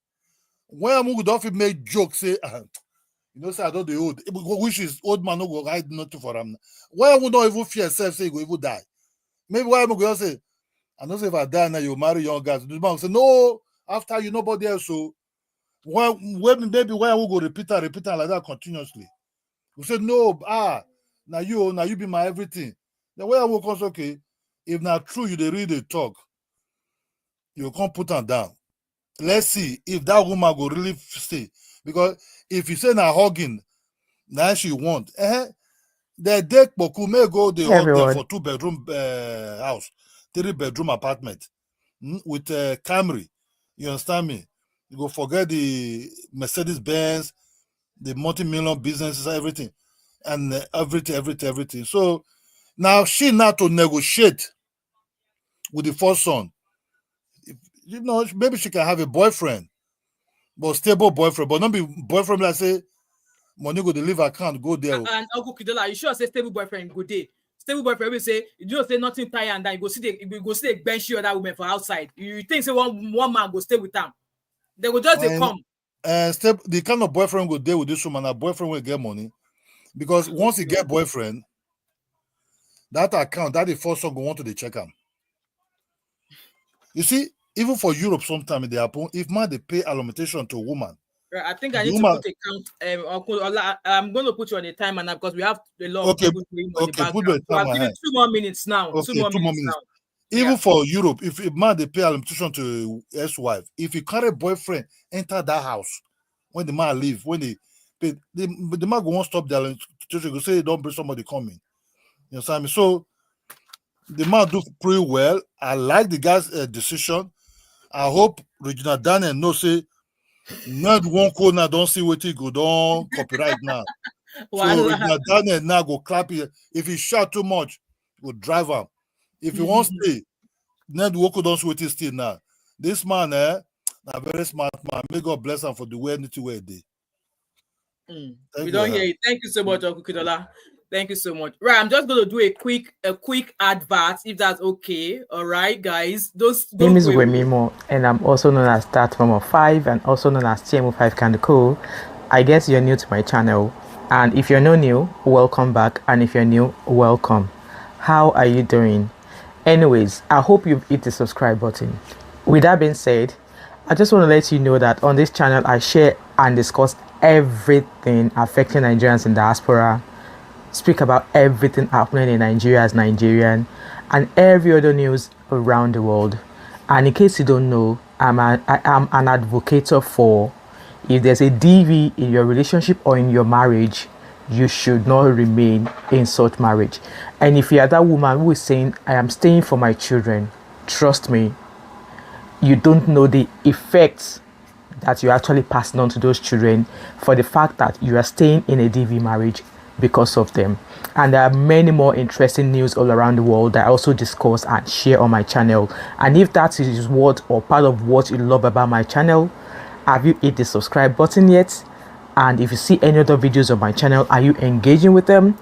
Where Mugu don't make joke, say you know, say I don't the old which is old man no go hide nothing for them. Why would not even fear self say he go even die? Maybe why Mugu say I know say if I die now you marry young guys. The man say no after you nobody else so maybe why we go repeat like that continuously. We say no now you be my everything. The way I will cause okay, if not true you they read the talk, you can't put them down. Let's see if that woman go really stay. Because if you say now hugging, now she want, the deck boku may go they hug them for 2-bedroom house, 3-bedroom apartment with Camry. You understand me? You go forget the Mercedes Benz, the multi-million businesses, everything. And everything. So now she not to negotiate with the first son. You know, maybe she can have a boyfriend, but stable boyfriend, but not be boyfriend like say money go to leave account, go there. And Uncle Kidola, you sure say stable boyfriend go there? Stable boyfriend will say you don't say nothing tie and then you go see the bench you other women for outside. You think say one man go stay with them. They will just come. The kind of boyfriend go there with this woman, a boyfriend will get money. Because once you get boyfriend, that account, that the first son go want to the check him. You see, even for Europe, sometimes they happen. If man they pay alimentation to a woman. Right, I think I need to put a count. Uncle, I'm going to put you on a timer now because we have a lot of people doing on the background. So I'll give you 2 more minutes now. Okay, 2 more minutes now. Even for Europe, if a man they pay alimentation to ex-wife, if he carry boyfriend enter that house when the man leave, when the man go won't stop there. Go say don't bring somebody coming. You understand me? So the man do pretty well. I like the guy's decision. I hope Regina Daniel no say not one corner don't see what he go don't copyright now. So Regina Daniel now go clap it. If he shout too much, go drive him. If he wants to stay, not walk don't see what he still now. This man a very smart man. May God bless him for the way anything where they. We don't hear it. Thank you so much, Uncle Kidola. Thank you so much. Right, I'm just going to do a quick advert, if that's okay. All right, guys. My name is Wemimo, and I'm also known as Platform of 5 and also known as TMO5 Kandaku. I guess you're new to my channel. And if you're not new, welcome back. And if you're new, welcome. How are you doing? Anyways, I hope you've hit the subscribe button. With that being said, I just want to let you know that on this channel, I share and discuss everything affecting Nigerians in diaspora. speak about everything happening in Nigeria as Nigerian and every other news around the world. And in case you don't know, I am an advocate for if there's a DV in your relationship or in your marriage, you should not remain in such marriage. And if you are that woman who is saying, I am staying for my children, trust me, you don't know the effects that you're actually passing on to those children for the fact that you are staying in a DV marriage because of them. And there are many more interesting news all around the world that I also discuss and share on my channel. And if that is what or part of what you love about my channel, have you hit the subscribe button yet? And if you see any other videos on my channel, are you engaging with them?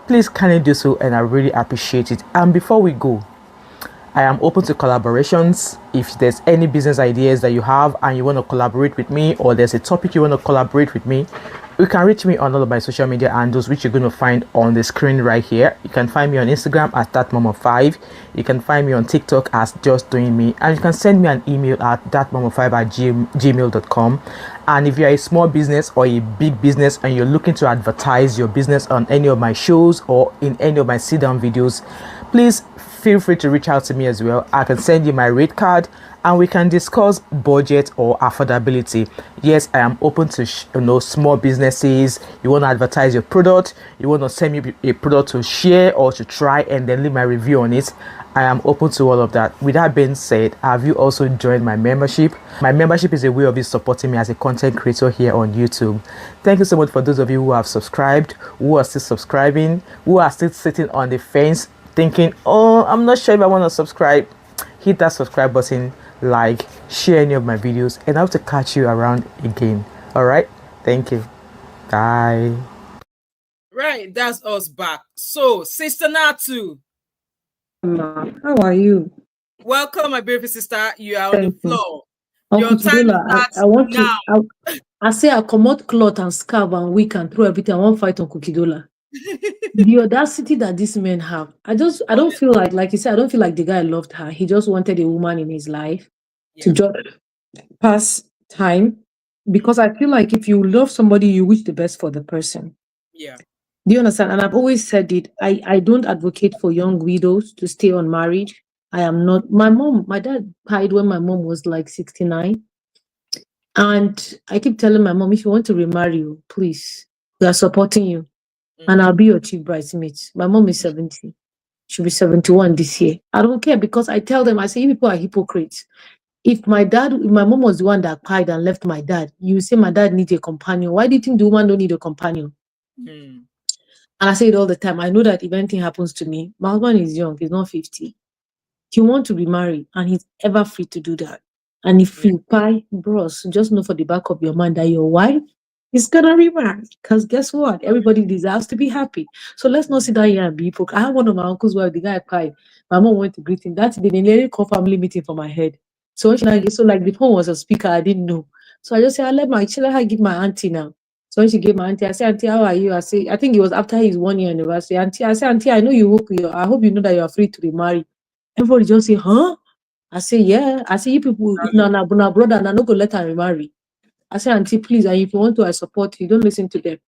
Please kindly do so, and I really appreciate it. And before we go, I am open to collaborations. If there's any business ideas that you have and you want to collaborate with me, or there's a topic you want to collaborate with me, you can reach me on all of my social media handles, which you're going to find on the screen right here. You can find me on Instagram at thatmom5. You can find me on TikTok as just doing me, and you can send me an email at thatmom5@gmail.com. And if you're a small business or a big business and you're looking to advertise your business on any of my shows or in any of my sit down videos, please feel free to reach out to me as well. I can send you my rate card and we can discuss budget or affordability. Yes, I am open to small businesses. You want to advertise your product, you want to send me a product to share or to try and then leave my review on it. I am open to all of that. With that being said, have you also joined my membership? My membership is a way of you supporting me as a content creator here on YouTube. Thank you so much for those of you who have subscribed, who are still subscribing, who are still sitting on the fence thinking, oh, I'm not sure if I want to subscribe. Hit that subscribe button, like, share any of my videos, and I hope to catch you around again. All right, thank you. Bye. Right, that's us back. So, Sister Natu, how are you? welcome, my beautiful sister. You are on the floor. Uncle Your time Chidola, starts I want now. I say I commot cloth and scarf and wig and throw everything. I won't fight Uncle Chidola. The audacity that these men have. I don't feel like you said, I don't feel like the guy loved her. He just wanted a woman in his life to just pass time. Because I feel like if you love somebody, you wish the best for the person. Yeah. Do you understand? And I've always said it. I don't advocate for young widows to stay on marriage. I am not. My dad died when my mom was like 69. And I keep telling my mom, if you want to remarry you, please, we are supporting you. And I'll be your chief bridesmaid. My mom is 70. She'll be 71 this year. I don't care because I tell them, I say, you people are hypocrites. If my mom was the one that cried and left my dad, you say my dad needs a companion. Why do you think the woman don't need a companion? And I say it all the time. I know that if anything happens to me, my husband is young, he's not 50. He wants to remarry and he's ever free to do that. And if you buy, bros, just know for the back of your mind that your wife is gonna remarry. Because guess what? Everybody deserves to be happy. So let's not sit down here and be hypocrite. I have one of my uncles where the guy cried. My mom went to greet him. That's the nearly call family meeting for my head. So when like the phone was a speaker, I didn't know. So I just said, let her give my auntie now. So when she gave my auntie, I said, Auntie, how are you? I think it was after his 1 year anniversary. Auntie, I said, Auntie, I know I hope you know that you are free to remarry. Everybody just say, huh? I say, yeah. I say, you people, if na brother, na no go let her remarry. I say, Auntie, please, and if you want to, I support you. Don't listen to them.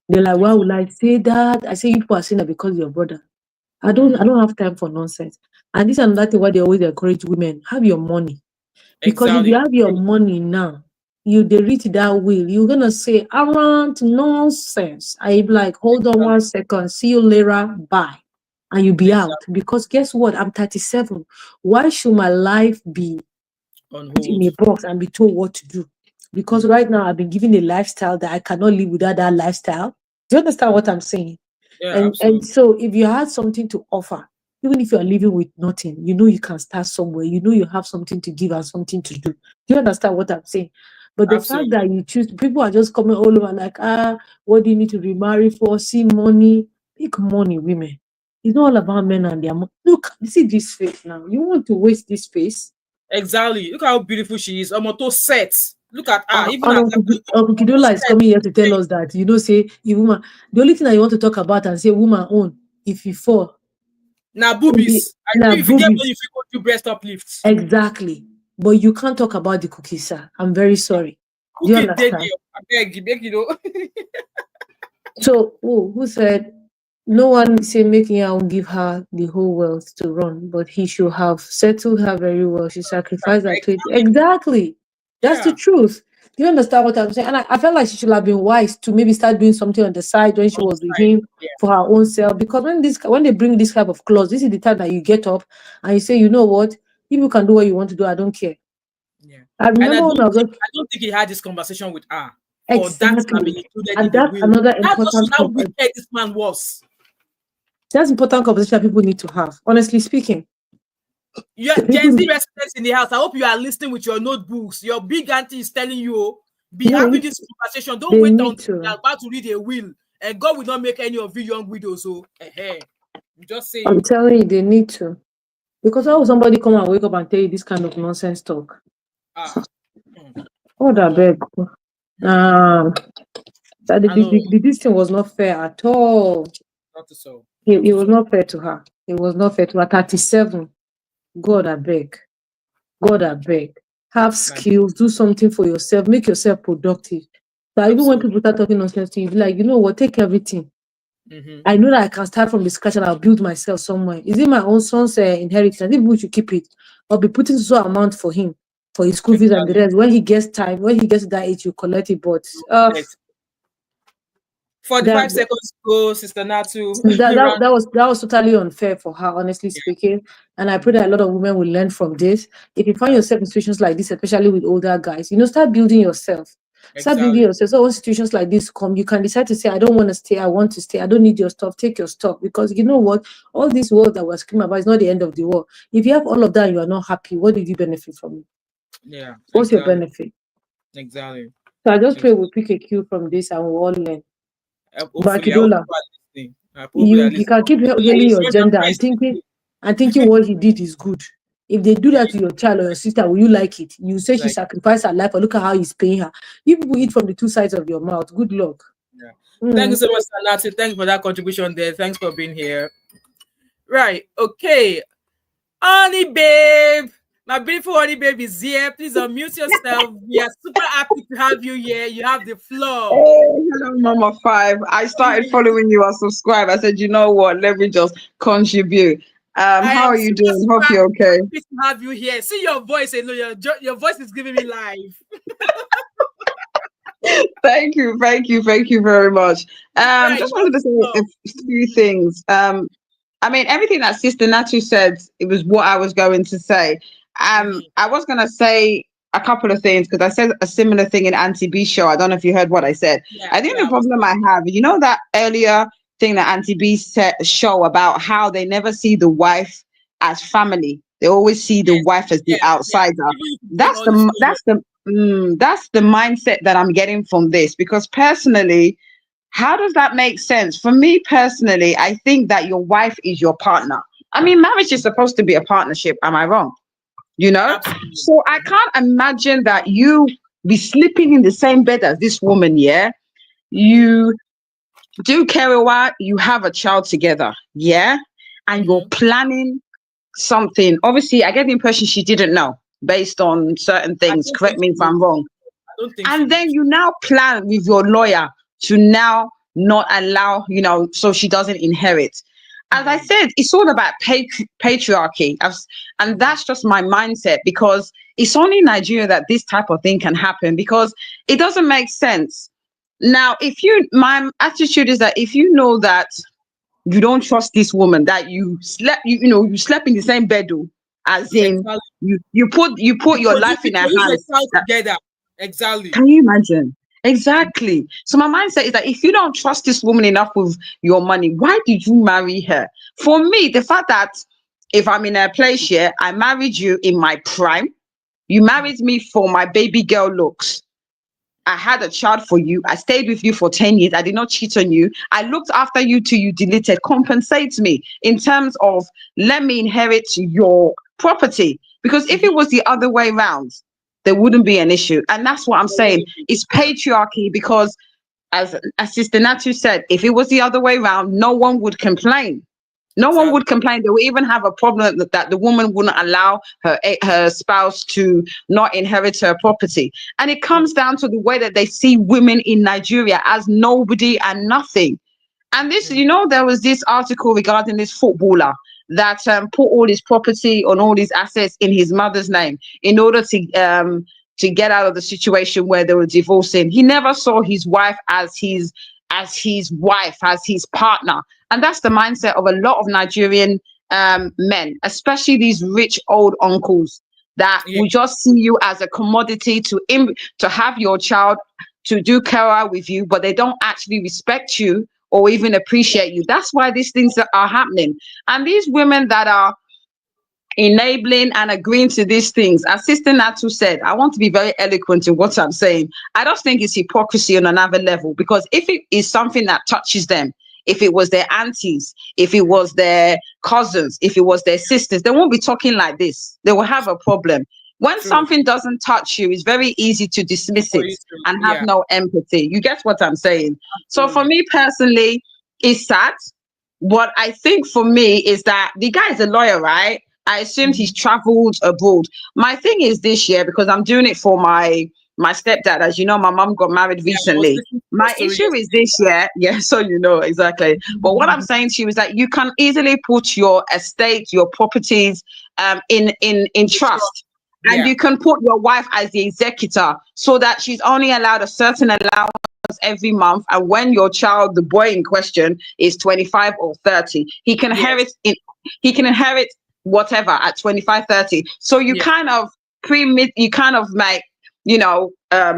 They're like, why would I say that? I say, you people are saying that because you're brother. I don't have time for nonsense. And this is another thing why they always encourage women, have your money. Because if you have your money now, they reach that will, you're gonna say around nonsense. I be like, hold on 1 second, see you later, bye. And you be out. Because guess what? I'm 37. Why should my life be put in a box and be told what to do? Because right now I've been given a lifestyle that I cannot live without that lifestyle. Do you understand what I'm saying? Yeah, and so if you had something to offer, even if you are living with nothing, you know you can start somewhere. You know you have something to give and something to do. Do you understand what I'm saying? But the fact that you choose, people are just coming all over like, what do you need to remarry for? See money, big money, women. It's not all about men and their money. Look, see this face now. You want to waste this face? Exactly. Look how beautiful she is. Almost set. Look at her. Even Uncle Kidola is coming here to tell us that, say, if woman, the only thing that you want to talk about and say woman own, if you fall. Now boobies. If you get money, if you go to breast uplifts. Exactly. But you can't talk about the cookie, sir. I'm very sorry. Do you understand? I beg you know. So, who said No one say making her give her the whole wealth to run, but he should have settled her very well. She sacrificed her to it. Exactly. That's the Yeah. truth. Do you understand what I'm saying? And I felt like she should have been wise to maybe start doing something on the side when she On the was with side. him Yeah. for her own self. Because when they bring this type of clause, this is the time that you get up and you say, you know what, you can do what you want to do. I don't care. Yeah. I And remember when I was I don't think he had this conversation with her for that to have exactly, been included in and the that's will. another That just shows important how wicked this man was. that's important conversation that people need to have. Honestly speaking. Yeah, Gen Z residents in the house, I hope you are listening with your notebooks. Your big auntie is telling you, oh, be No, having this conversation. Don't they wait need until you to. are about to read a will. And God will not make any of you young widows. So, just I'm saying. telling you, they need to. Because how will somebody come and wake up and tell you this kind of nonsense talk? Ah, Oh, that beg. Um, that I know, this thing was not fair at all. not to so. It was not fair to her. It was not fair to her. 37. God, I beg. God, I beg. Have skills. Do something for yourself. Make yourself productive. But even when Absolutely. people start talking nonsense to you, be like, you know what? Take everything. Mm-hmm. I know that I can start from the scratch and I'll build myself somewhere. Is it my own son's inheritance? If we should keep it, I'll be putting so amount for him for his school fees and the Exactly. rest. When he gets time, when he gets to that age, you collect it. But 45 that seconds to go, Sister Natu. that was totally unfair for her, honestly speaking. And I pray that a lot of women will learn from this. If you find yourself in situations like this, especially with older guys, start building yourself. Start building Exactly. yourself. So when situations like this come, you can decide to say, I don't want to stay, I want to stay, I don't need your stuff, take your stuff. Because you know what? All this world that we're screaming about is not the end of the world. If you have all of that and you are not happy, what did you benefit from it? Yeah, What's your exactly. benefit? Exactly. So I just pray we'll pick a cue from this and we'll all learn. Hopefully, I hope Bakidola. you are listening. I hope you are You listening. can keep hailing your gender and thinking what he did is good. If they do that to your child or your sister, will you like it? You say she Like, sacrificed her life, or look at how he's paying her. You people eat from the two sides of your mouth. Good luck. yeah. Thank you Mm. so much, Natu. Thank you for that contribution there. Thanks for being here. Right. Okay. Honey babe. My beautiful honey babe is here. Please unmute yourself. We are super happy to have you here. You have the floor. Hey, hello, Mama Five. I started following you. I subscribed. I said, you know what? Let me just contribute. I How am are you super, doing? Hope super you're okay. happy to have you here. See your voice. Your voice is giving me life. Thank you very much. Right. Just wanted to say a few things. I mean, everything that Sister Natu said, it was what I was going to say. I was going to say a couple of things because I said a similar thing in Auntie B show. I don't know if you heard what I said. Yeah, I think yeah, the problem I have, that earlier thing that Auntie B said show about how they never see the wife as family. They always see the wife as the outsider. That's the mindset that I'm getting from this, because personally, how does that make sense? For me personally, I think that your wife is your partner. I mean, marriage is supposed to be a partnership. Am I wrong? Absolutely. So I can't imagine that you be sleeping in the same bed as this woman. Yeah, you do care a while, you have a child together. Yeah, and you're planning something. Obviously, I get the impression she didn't know based on certain I things. don't Correct think me she if knows. I'm wrong. I don't think she And then knows. you now plan with your lawyer to now not allow, so she doesn't inherit. As I said, it's all about patriarchy. And that's just my mindset, because it's only in Nigeria that this type of thing can happen, because it doesn't make sense. Now, my attitude is that if you know that you don't trust this woman, that you slept, you slept in the same bed, as in Exactly. you put your life in her Produce hands. a child together. Exactly. Can you imagine? Exactly. So my mindset is that if you don't trust this woman enough with your money, why did you marry her? For me, the fact that if I'm in a place here, I married you in my prime, you married me for my baby girl looks. I had a child for you. I stayed with you for 10 years. I did not cheat on you. I looked after you till you deleted. Compensate me in terms of let me inherit your property. Because if it was the other way around, there wouldn't be an issue. And that's what I'm saying. It's patriarchy, because as Sister Natu said, if it was the other way around, no one would complain. No one would complain. They would even have a problem that the woman wouldn't allow her spouse to not inherit her property. And it comes down to the way that they see women in Nigeria as nobody and nothing. And this, there was this article regarding this footballer that put all his property on all his assets in his mother's name in order to get out of the situation where they were divorcing. He never saw his wife as his wife, as his partner. And that's the mindset of a lot of Nigerian men, especially these rich old uncles that will just see you as a commodity to have your child, to do carer with you, but they don't actually respect you or even appreciate you. That's why these things are happening. And these women that are enabling and agreeing to these things, as Sister Natu said, I want to be very eloquent in what I'm saying. I just think it's hypocrisy on another level, because if it is something that touches them, if it was their aunties, if it was their cousins, if it was their sisters, they won't be talking like this. They will have a problem. When something doesn't touch you, it's very easy to dismiss it and have no empathy. You get what I'm saying? So for me personally, it's sad. What I think for me is that the guy is a lawyer, right? I assumed he's traveled abroad. My thing is this year, because I'm doing it for my stepdad. As you know, my mom got married recently. My issue is this year. Yeah, so you know exactly. But what I'm saying to you is that you can easily put your estate, your properties in trust. And you can put your wife as the executor, so that she's only allowed a certain allowance every month. And when your child, the boy in question, is 25 or 30, he can inherit whatever at 25, 30. So you kind of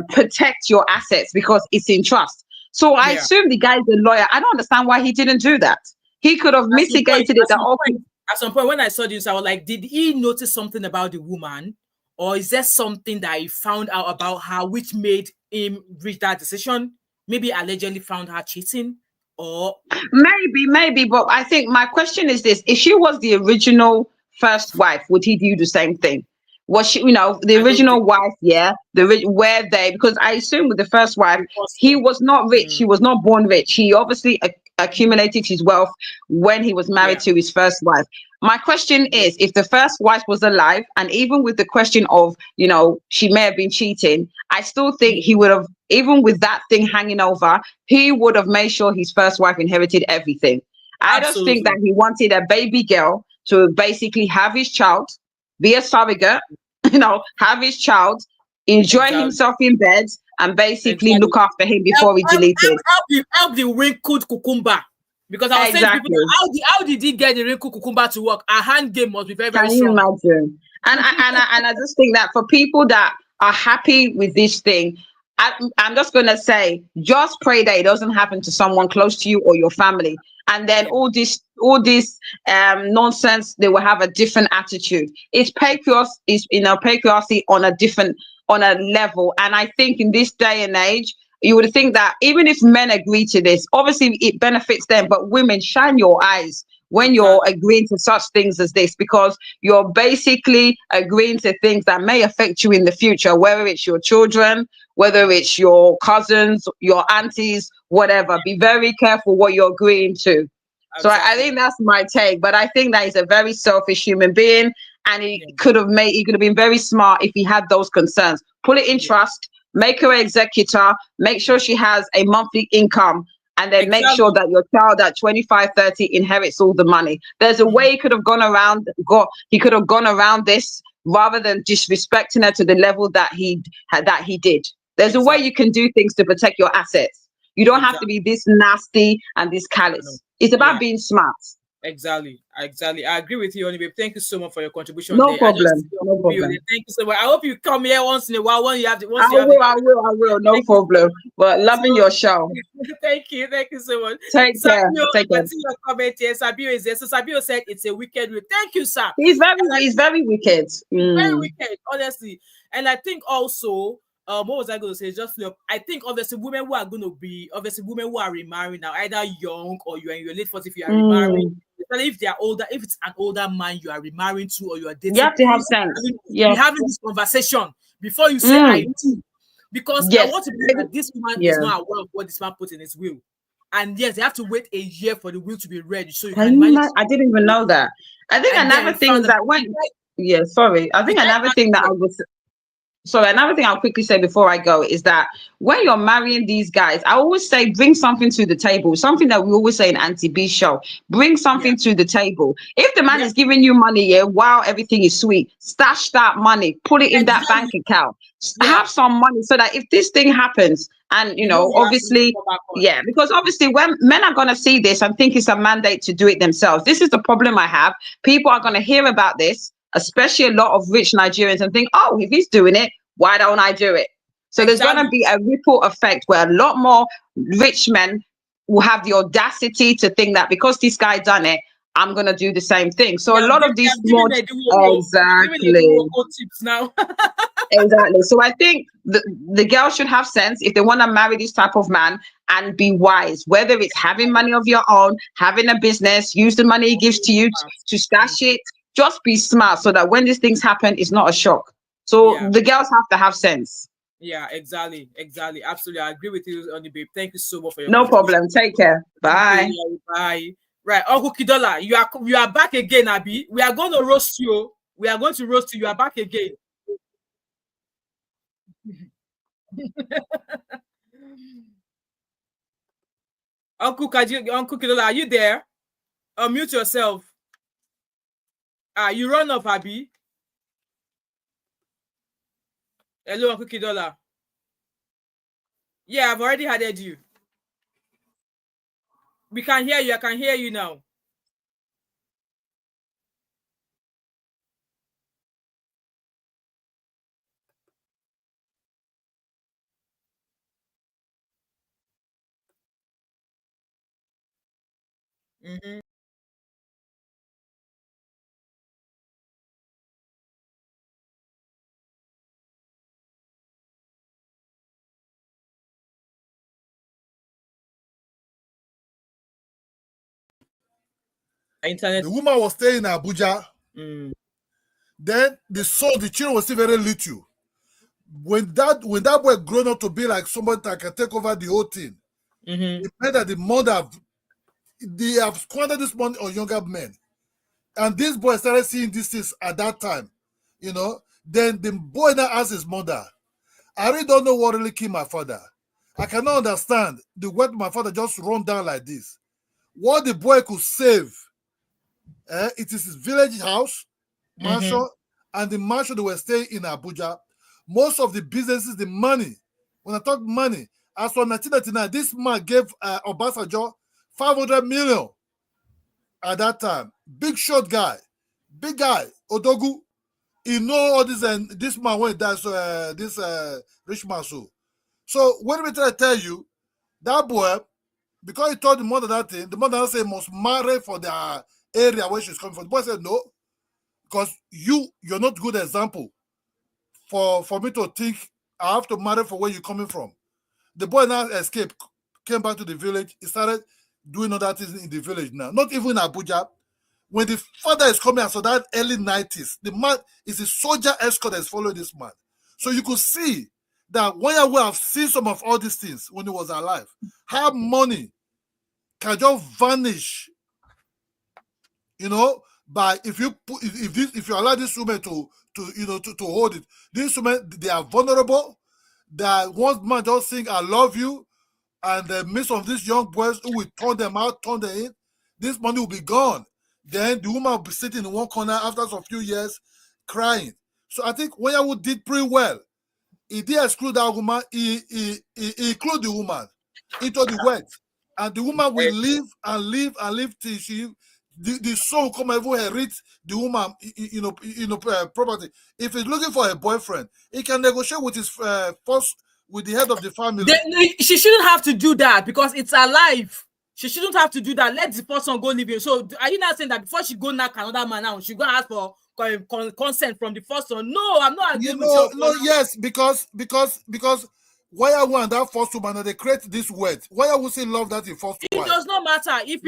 protect your assets because it's in trust. So I assume the guy's a lawyer. I don't understand why he didn't do that. He could have mitigated it. At some point when I saw this, I was like, did he notice something about the woman? Or is there something that he found out about her which made him reach that decision? Maybe allegedly found her cheating, or maybe. But I think my question is this: if she was the original first wife, would he do the same thing? Was she, the original wife? Yeah, because I assume with the first wife, he was not rich. He was not born rich. He obviously accumulated his wealth when he was married to his first wife. My question is, if the first wife was alive, and even with the question of, she may have been cheating, I still think he would have, even with that thing hanging over, he would have made sure his first wife inherited everything. I just think that he wanted a baby girl to basically have his child, be a surrogate, have his child, enjoy himself in bed, and basically look after him before he deleted. Help the wrinkled cucumber. Because I was saying to people, how did he get the wrinkled cucumber to work? Our hand game must be very, very strong. Can you imagine? And I just think that for people that are happy with this thing, I'm just going to say, just pray that it doesn't happen to someone close to you or your family. And then all this nonsense, they will have a different attitude. It's patriarchy on a level. And I think in this day and age, you would think that even if men agree to this, obviously it benefits them, but women, shine your eyes when you're agreeing to such things as this, because you're basically agreeing to things that may affect you in the future, whether it's your children, whether it's your cousins, your aunties, whatever. Be very careful what you're agreeing to. Exactly. So I think that's my take, but I think that he's a very selfish human being, and he could have been very smart if he had those concerns. Put it in trust, make her an executor, make sure she has a monthly income, and then make sure that your child at 25, 30 inherits all the money. There's a way he could have gone around this rather than disrespecting her to the level that he did. There's a way you can do things to protect your assets. You don't have to be this nasty and this callous. It's about being smart. Exactly. I agree with you, Auntie B. Thank you so much for your contribution. No problem. Thank you so much. I hope you come here once in a while when you have. I will. No problem. But loving your show. Thank you so much. Take care. I see your comment here. Sabio is there. So Sabio said it's a wicked way. Thank you, sir. He's very wicked. Very wicked, honestly. And I think also, what was I going to say? Just look, I think obviously women who are remarried now, either young or you're in your late 40s, if you are remarried, especially if they are older, if it's an older man you are remarrying to or you are dating, you have to have sense. You're having this conversation before you say I do. Because I want to believe that this woman is not aware of what this man put in his will. And yes, they have to wait a year for the will to be ready. So you can manage. I didn't even know that. I think another thing that I think another thing that I was So another thing I'll quickly say before I go is that when you're marrying these guys, I always say bring something to the table. Something that we always say in Auntie B show. Bring something to the table. If the man is giving you money, yeah, wow, everything is sweet. Stash that money, put it in that bank account. Have some money so that if this thing happens, and you know, obviously, yeah, because obviously when men are gonna see this and think it's a mandate to do it themselves. This is the problem I have. People are gonna hear about this, especially a lot of rich Nigerians, and think, oh, if he's doing it, why don't I do it? So there's going to be a ripple effect where a lot more rich men will have the audacity to think that because this guy done it, I'm going to do the same thing. So a lot of these more exactly tips now. Exactly. So I think the girl should have sense if they want to marry this type of man and be wise, whether it's having money of your own, having a business, use the money he gives to you to stash it. Just be smart so that when these things happen, it's not a shock. So the girls have to have sense. Yeah, exactly. Absolutely. I agree with you, Auntie Babe. Thank you so much for your No problem. Take care. Bye. Bye. Right, Uncle Kidola, you are back again, Abby. We are going to roast you. We are going to roast you. You are back again. Uncle Kidola, are you there? Unmute yourself. You run off, Abby. Hello, Uncle Kidola. Yeah, I've already added you. We can hear you. I can hear you now. Mm-hmm. Internet. The woman was staying in Abuja. Then the children was still very little. When that boy grown up to be like somebody that can take over the whole thing, it meant that the mother, they have squandered this money on younger men. And this boy started seeing these things at that time, you know. Then the boy now asked his mother, I really don't know what really killed my father. I cannot understand the way my father just run down like this. What the boy could save, it is his village house, mansion, and the mansion they were staying in Abuja. Most of the businesses, the money, when I talk money, as for 1999, this man gave Obasanjo 500 million at that time. Big short guy, big guy, Odogu. He know all this, and this man when he died, so this rich man So when we try to tell you, that boy, because he told the mother that thing, the mother said must marry for the area where she's coming from. The boy said no, because you're not good example for me to think I have to marry for where you're coming from. The boy now escaped, came back to the village. He started doing other things in the village now. Not even in Abuja. When the father is coming out, so that early 90s, the man is a soldier escort that's following this man. So you could see that when you have seen some of all these things when he was alive, how money can just vanish, you know, by if you allow this woman to hold it. These women, they are vulnerable. That one man just saying I love you, and the midst of these young boys who will turn them out, turn them in, this money will be gone. Then the woman will be sitting in one corner after some few years crying. So I think Iwuanyanwu did pretty well. He did exclude that woman. He include the woman into the wet. And the woman will live and live and live till the son will come and inherit the woman, property. If he's looking for a boyfriend, he can negotiate with his with the head of the family. She shouldn't have to do that because it's her life. She shouldn't have to do that. Let the person go live in. So are you not saying that before she go knock another man out, she go ask for consent from the first one? No, I'm not agreeing with you. No, yes, because Iwuanyanwu and that first woman, they create this word. Iwuanyanwu still love that in first wife. It does not matter. If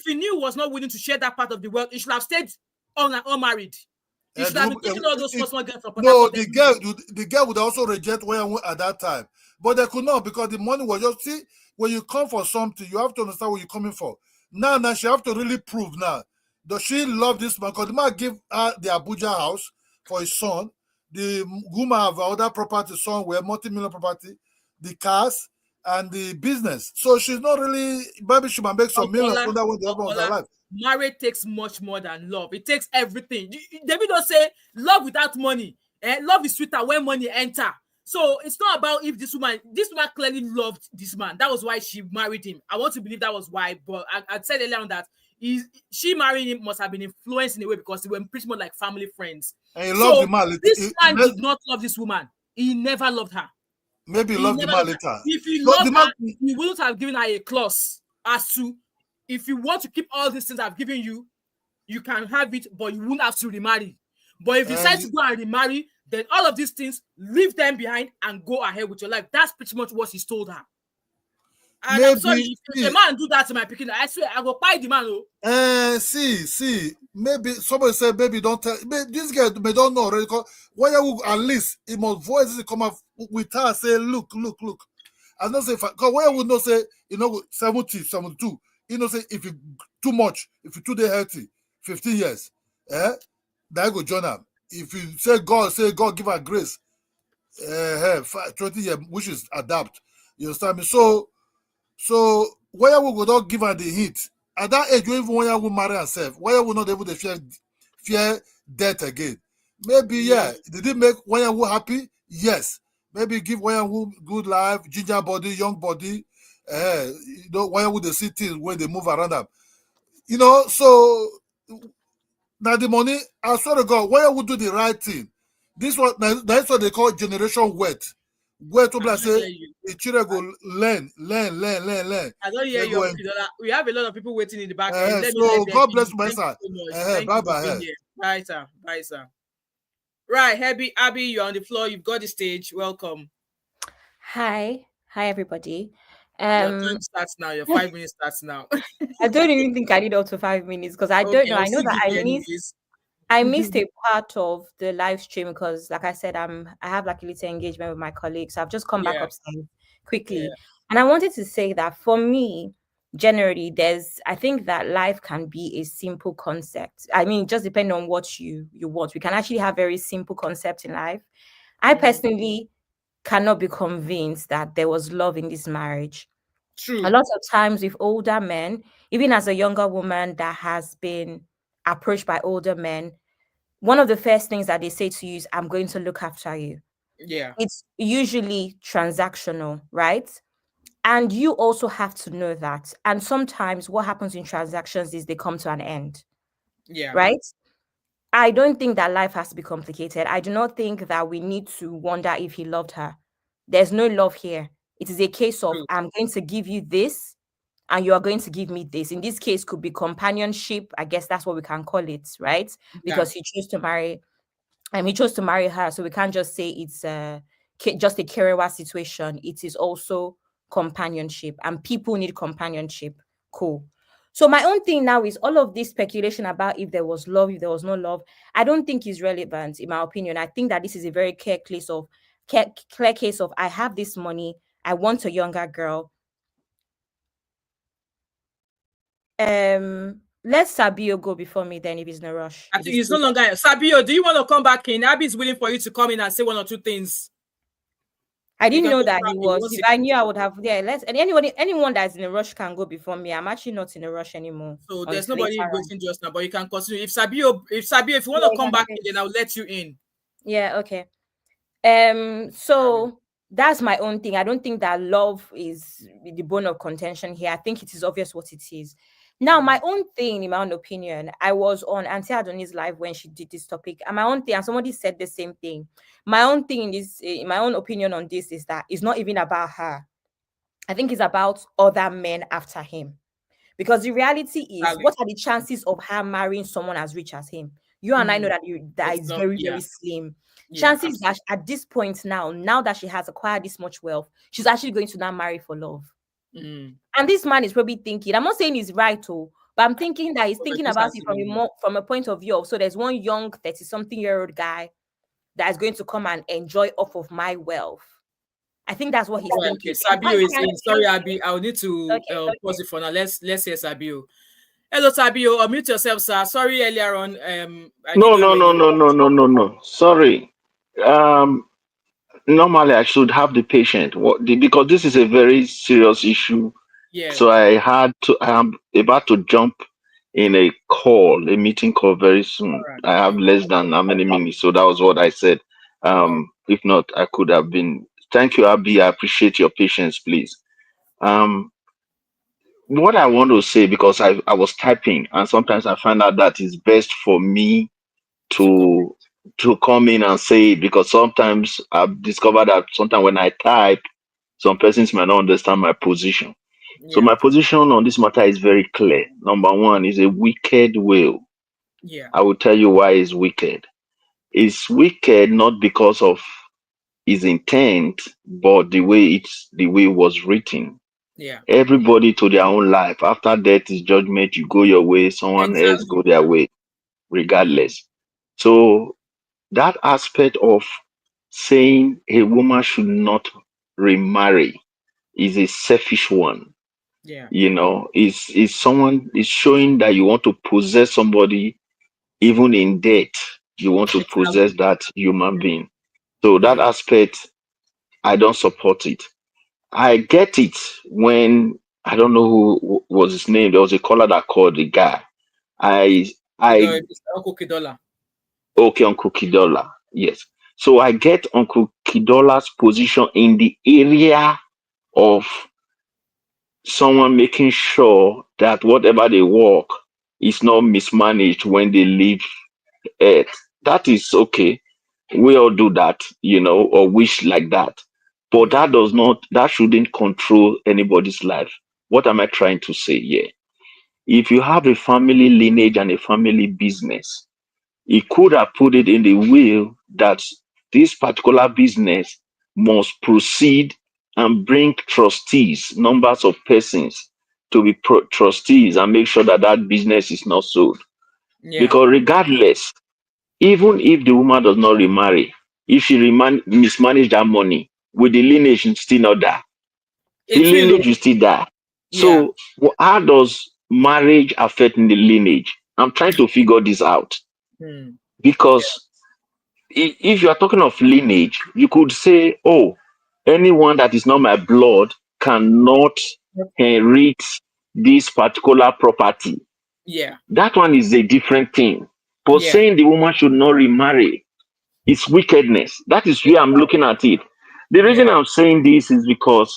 he knew was not willing to share that part of the world, he should have stayed unmarried. He should have been taking all those first one girls from the girl would also reject Iwuanyanwu at that time. But they could not, because the money was just, see, when you come for something, you have to understand what you're coming for. Now she have to really prove now. Does she love this man? Because the man gave her the Abuja house for his son. The woman have other property somewhere, multi-million property, the cars, and the business. So she's not really, maybe she might make some millions when the husband was alive. Marriage takes much more than love. It takes everything. David don't say love without money. Love is sweeter when money enter. So it's not about if this woman clearly loved this man. That was why she married him. I want to believe that was why, but I said earlier on that she marrying him must have been influenced in a way because they were pretty much like family friends. And he loved the man. This man did not love this woman. He never loved her. Maybe he loved the man later. If he loved her, he wouldn't have given her a clause as to, if you want to keep all these things I've given you, you can have it, but you won't have to remarry. But if you decide to go and remarry, then all of these things, leave them behind and go ahead with your life. That's pretty much what he's told her. And maybe, I'm sorry, if a man do that to my picking, I swear I will buy the man. See, maybe somebody said, maybe don't tell. Maybe this guy may don't know already. Why you at least he must voice come up with her, say, look. I don't say, because why would not say, 70, 72. Say if you too much, if you too healthy, 15 years, that go join them. If you say God give her grace, 20 years, which is adapt. You understand me? So why would not give her the hint? At that age, even when you will marry herself, why would not able to fear death again? Maybe, did it make Wanyawu happy? Yes. Maybe give Wanyawu good life, ginger body, young body. Wanyawu they see things when they move around them. So now the money, I swear to God, Wanyawu do the right thing. That's what they call generation wet. Where to say the children go learn. I don't hear you. We have a lot of people waiting in the back. So God bless my son. Bye. Bye, sir. Right, Abby, you're on the floor. You've got the stage. Welcome. Hi, everybody. Your time starts now. Your 5 minutes starts now. I don't even think I need up to 5 minutes because I don't know. I know that I missed a part of the live stream because, like I said, I have like a little engagement with my colleagues. So I've just come back upstairs quickly. And I wanted to say that for me, generally, I think that life can be a simple concept. I mean, just depending on what you want. We can actually have very simple concepts in life. I personally cannot be convinced that there was love in this marriage. True. A lot of times with older men, even as a younger woman that has been approached by older men, one of the first things that they say to you is, I'm going to look after you. Yeah. It's usually transactional, right? And you also have to know that. And sometimes what happens in transactions is they come to an end. Yeah. Right? I don't think that life has to be complicated. I do not think that we need to wonder if he loved her. There's no love here. It is a case of, I'm going to give you this and you are going to give me this. In this case, could be companionship. I guess that's what we can call it, right? Because he chose to marry, he chose to marry her. So we can't just say it's just a Kerewa situation. It is also companionship, and people need companionship. Cool. So my own thing now is all of this speculation about if there was love, if there was no love, I don't think is relevant, in my opinion. I think that this is a very clear case of I have this money, I want a younger girl. Let Sabio go before me then if he's in a rush. I think he's no longer. Sabio, do you want to come back in? Abby's willing for you to come in and say one or two things. I didn't know that he was. If I knew, I would have. Anyone that's in a rush can go before me. I'm actually not in a rush anymore. So there's nobody waiting just now, but you can continue. If Sabio, if you want to come back in, then I'll let you in. Yeah. Okay. So that's my own thing. I don't think that love is the bone of contention here. I think it is obvious what it is. Now, my own thing, in my own opinion, I was on Auntie Adoni's live when she did this topic, and my own thing, and somebody said the same thing. My own thing in my own opinion on this is that it's not even about her. I think it's about other men after him. Because the reality is, what are the chances of her marrying someone as rich as him? You and I know that is very, very slim. Chances that at this point now that she has acquired this much wealth, she's actually going to now marry for love. And this man is probably thinking, I'm not saying he's right, but I'm thinking that he's thinking about it from a point of view of, so there's one young 30-something-year-old guy that is going to come and enjoy off of my wealth. I think that's what he's thinking. Sabio is in. Sorry, Abby, I'll need to pause it for now. Let's hear Sabio. Hello, Sabio. Unmute yourself, sir. Sorry, earlier on. No. Sorry. Um, Normally I should have the patient because this is a very serious issue. Yeah. So I am about to jump in a meeting call very soon. All right. I have less than how many minutes, so that was what I said. Oh, If not, I could have been. Thank you, Abby. I appreciate your patience, please. Um, what I want to say, because I was typing and sometimes I find out that it's best for me to come. to come in and say it, because sometimes I've discovered that sometimes when I type, some persons might not understand my position. So Yeah. my position on this matter is very clear. Number one is a wicked will. Yeah. I will tell you why it's wicked. It's wicked not because of his intent, but the way it was written. Yeah. Everybody to their own life. After death is judgment. You go your way, someone else Exactly. go their way, Mm. regardless. So that aspect of saying a woman should not remarry is a selfish one. Yeah. Is someone is showing that you want to possess somebody even in death. You want to possess Exactly. that human being. So that Mm. aspect, I don't support it. I get it when I don't know who was his name. There was a caller that called the guy. I I It's Uncle Kidola. Okay, Uncle Kidola. Yes. So I get Uncle Kidola's position in the area of someone making sure that whatever they work is not mismanaged when they leave Earth. That is okay. We all do that, or wish like that. But Mm. that shouldn't control anybody's life. What am I trying to say here? If you have a family lineage and a family business, he could have put it in the will that this particular business must proceed and bring trustees, numbers of persons to be trustees and make sure that that business is not sold. Yeah. Because regardless, even if the woman does not remarry, if she mismanage that money, with the lineage still not there, the It will. lineage will still there. Yeah. So how does marriage affect the lineage? I'm trying to figure this out, Mm. Yeah. because if you are talking of lineage, you could say, oh, anyone that is not my blood cannot inherit this particular property. Yeah. That one is a different thing. But Yeah. saying the woman should not remarry is wickedness. That is where I'm looking at it. The reason Yeah. I'm saying this is because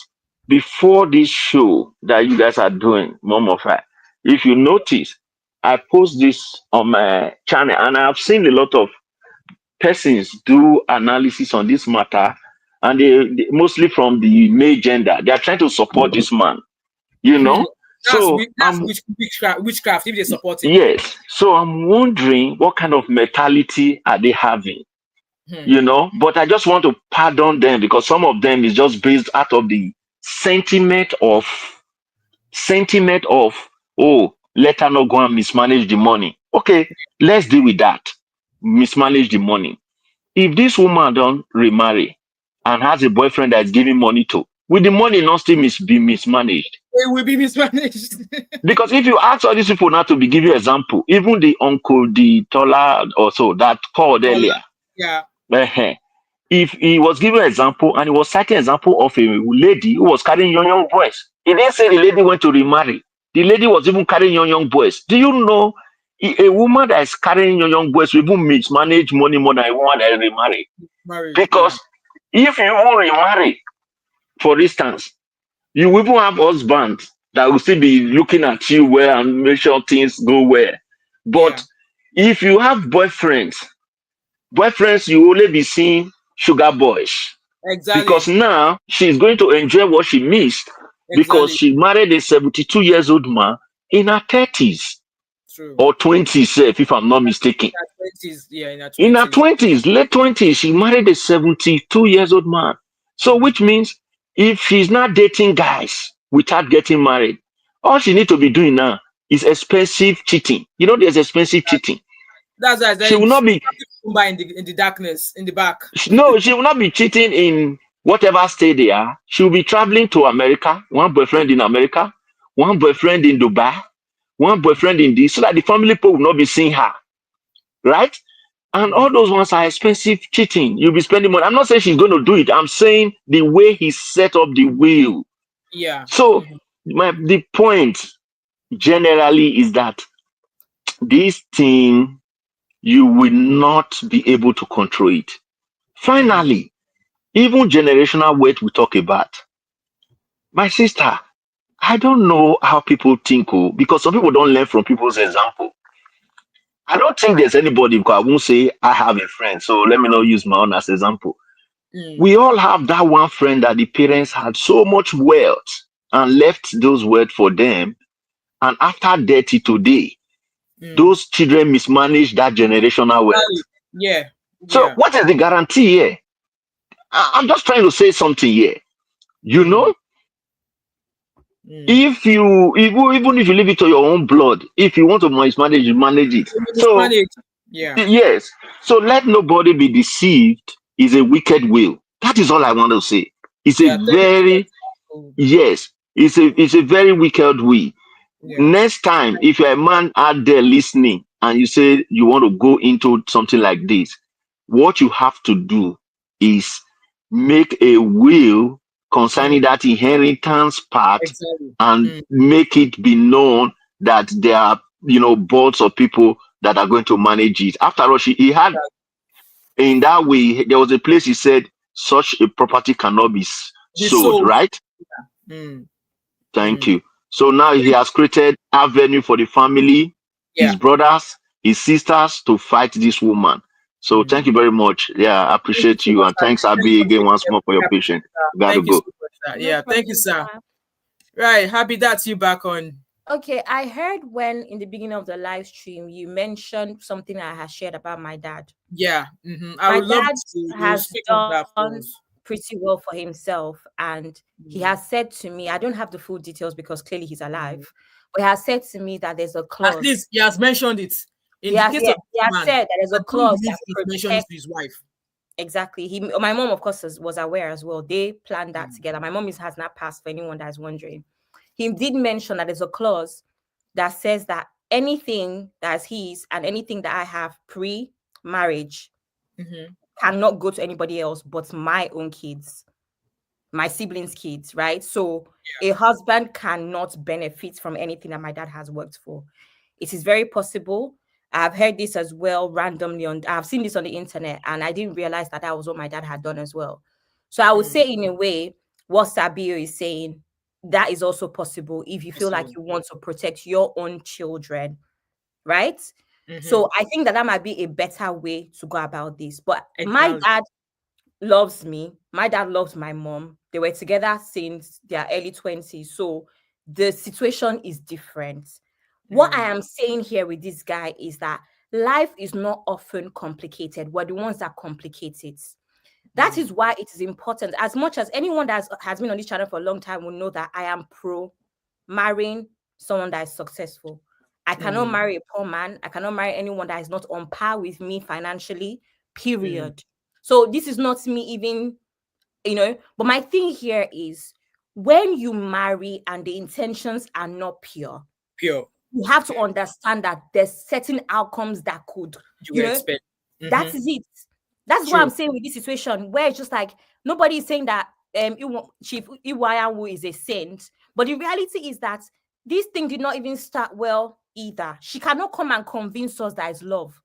before this show that you guys are doing, Mom of Fire, if you notice, I post this on my channel and I've seen a lot of persons do analysis on this matter, and mostly from the male gender. They are trying to support this man, you Hmm. know. So That's witchcraft if they support him. yes, so I'm wondering what kind of mentality are they having, Hmm. But I just want to pardon them, because some of them is just based out of the sentiment of sentiment of oh, let her not go and mismanage the money. Okay, let's deal with that. Mismanage the money. If this woman don't remarry and has a boyfriend that's giving money to, will the money not still be mismanaged? It will be mismanaged. Because if you ask all these people now to be give you example, even the uncle, the taller or so that called Dollar. earlier, Yeah. eh, if he was giving an example and he was citing example of a lady who was carrying young boys, he didn't say the lady went to remarry. The lady was even carrying young boys. Do you know a woman that is carrying young boys will even mismanage money more than a woman that is remarried? Married. Yeah. Because if you won't remarry, for instance, you will even have husbands that will still be looking at you well and make sure things go well. But Yeah. if you have boyfriends, you only be seeing sugar boys. Because Exactly. now she's going to enjoy what she missed, because Exactly. she married a 72 years old man in her 30s True. or 20s, if I'm not mistaken. In our 20s. Yeah. In our In her 20s. 20s, late 20s, she married a 72 years old man. So, Mm. which means if she's not dating guys without getting married, all she need to be doing now is expensive cheating. There's expensive cheating. That's why I She said will not be, in the darkness in the back. no, she will not be cheating in whatever state they are. She will be traveling to America, one boyfriend in America, one boyfriend in Dubai, one boyfriend in this, so that the family people will not be seeing her, right? And all those ones are expensive cheating. You'll be spending money. I'm not saying she's going to do it. I'm saying the way he set up the will. Yeah. So the point generally is that this thing, you will not be able to control it. Finally, even generational weight we talk about. My sister, I don't know how people think, because some people don't learn from people's example. I don't think there's anybody, because I won't say I have a friend, so let me not use my own as example. We all have that one friend that the parents had so much wealth and left those wealth for them. And after death today, those children mismanage that generational wealth. Yeah. So what is the guarantee here? I'm just trying to say something here. You know, if you even if you leave it to your own blood, if you want to mismanage, you manage it. So yes. So let nobody be deceived. Is a wicked will. That is all I want to say. It's a very it's a very wicked will. Next time, if you're a man out there listening and you say you want to go into something like this, what you have to do is make a will concerning that inheritance part and make it be known that there are, boards of people that are going to manage it. After all, he had, in that way, there was a place he said such a property cannot be sold, right? Thank you. So now he has created avenue for the family, his brothers, his sisters to fight this woman. So thank you very much. Yeah, I appreciate you. And thanks, Abby, again once more for your patience. Gotta go. Thank you, sir. Right, happy that's you back on. Okay, I heard when in the beginning of the live stream you mentioned something I had shared about my dad. Yeah, I would love to has speak on that done pretty well for himself, and he has said to me, I don't have the full details because clearly he's alive, but he has said to me that there's a clause. At least he has mentioned it. He has said that there's a clause that mentions his wife. Exactly. My mom, of course, was aware as well. They planned that together. My mom has not passed, for anyone that is wondering. He did mention that there's a clause that says that anything that's his and anything that I have pre-marriage cannot go to anybody else but my own kids, my siblings' kids, right? So a husband cannot benefit from anything that my dad has worked for. It is very possible. I've heard this as well randomly I've seen this on the internet, and I didn't realize that was what my dad had done as well. So I would say, in a way, what Sabio is saying, that is also possible if you feel like you want to protect your own children, right? So I think that might be a better way to go about this. But my dad loves me. My dad loves my mom. They were together since their early 20s. So the situation is different. What I am saying here with this guy is that life is not often complicated. We're the ones that complicate it. That is why it is important. As much as anyone that has been on this channel for a long time will know that I am pro marrying someone that is successful. I cannot marry a poor man. I cannot marry anyone that is not on par with me financially, period. So this is not me even, but my thing here is when you marry and the intentions are not pure, you have to understand that there's certain outcomes that could, expect. That is it. That's what I'm saying with this situation, where it's just like nobody is saying that Chief Emmanuel is a saint, but the reality is that this thing did not even start well either. She cannot come and convince us that it's love.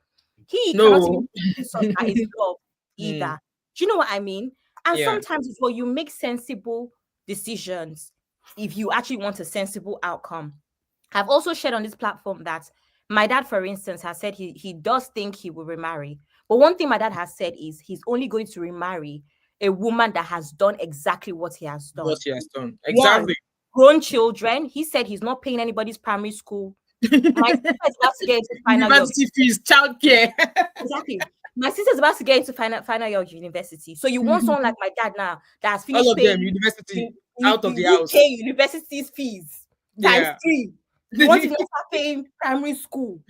He cannot even convince us that it's love either. Do you know what I mean? And sometimes it's where you make sensible decisions if you actually want a sensible outcome. I've also shared on this platform that my dad, for instance, has said he does think he will remarry. But one thing my dad has said is he's only going to remarry a woman that has done exactly what he has done. What he has done. Exactly. Grown children. He said he's not paying anybody's primary school. My sister is about to get into final university fees, childcare. Exactly. My sister's about to get into final year of university. So you want someone like my dad now that has finished all of paying them university out of the house. UK university's fees times 3. You want to start paying primary school.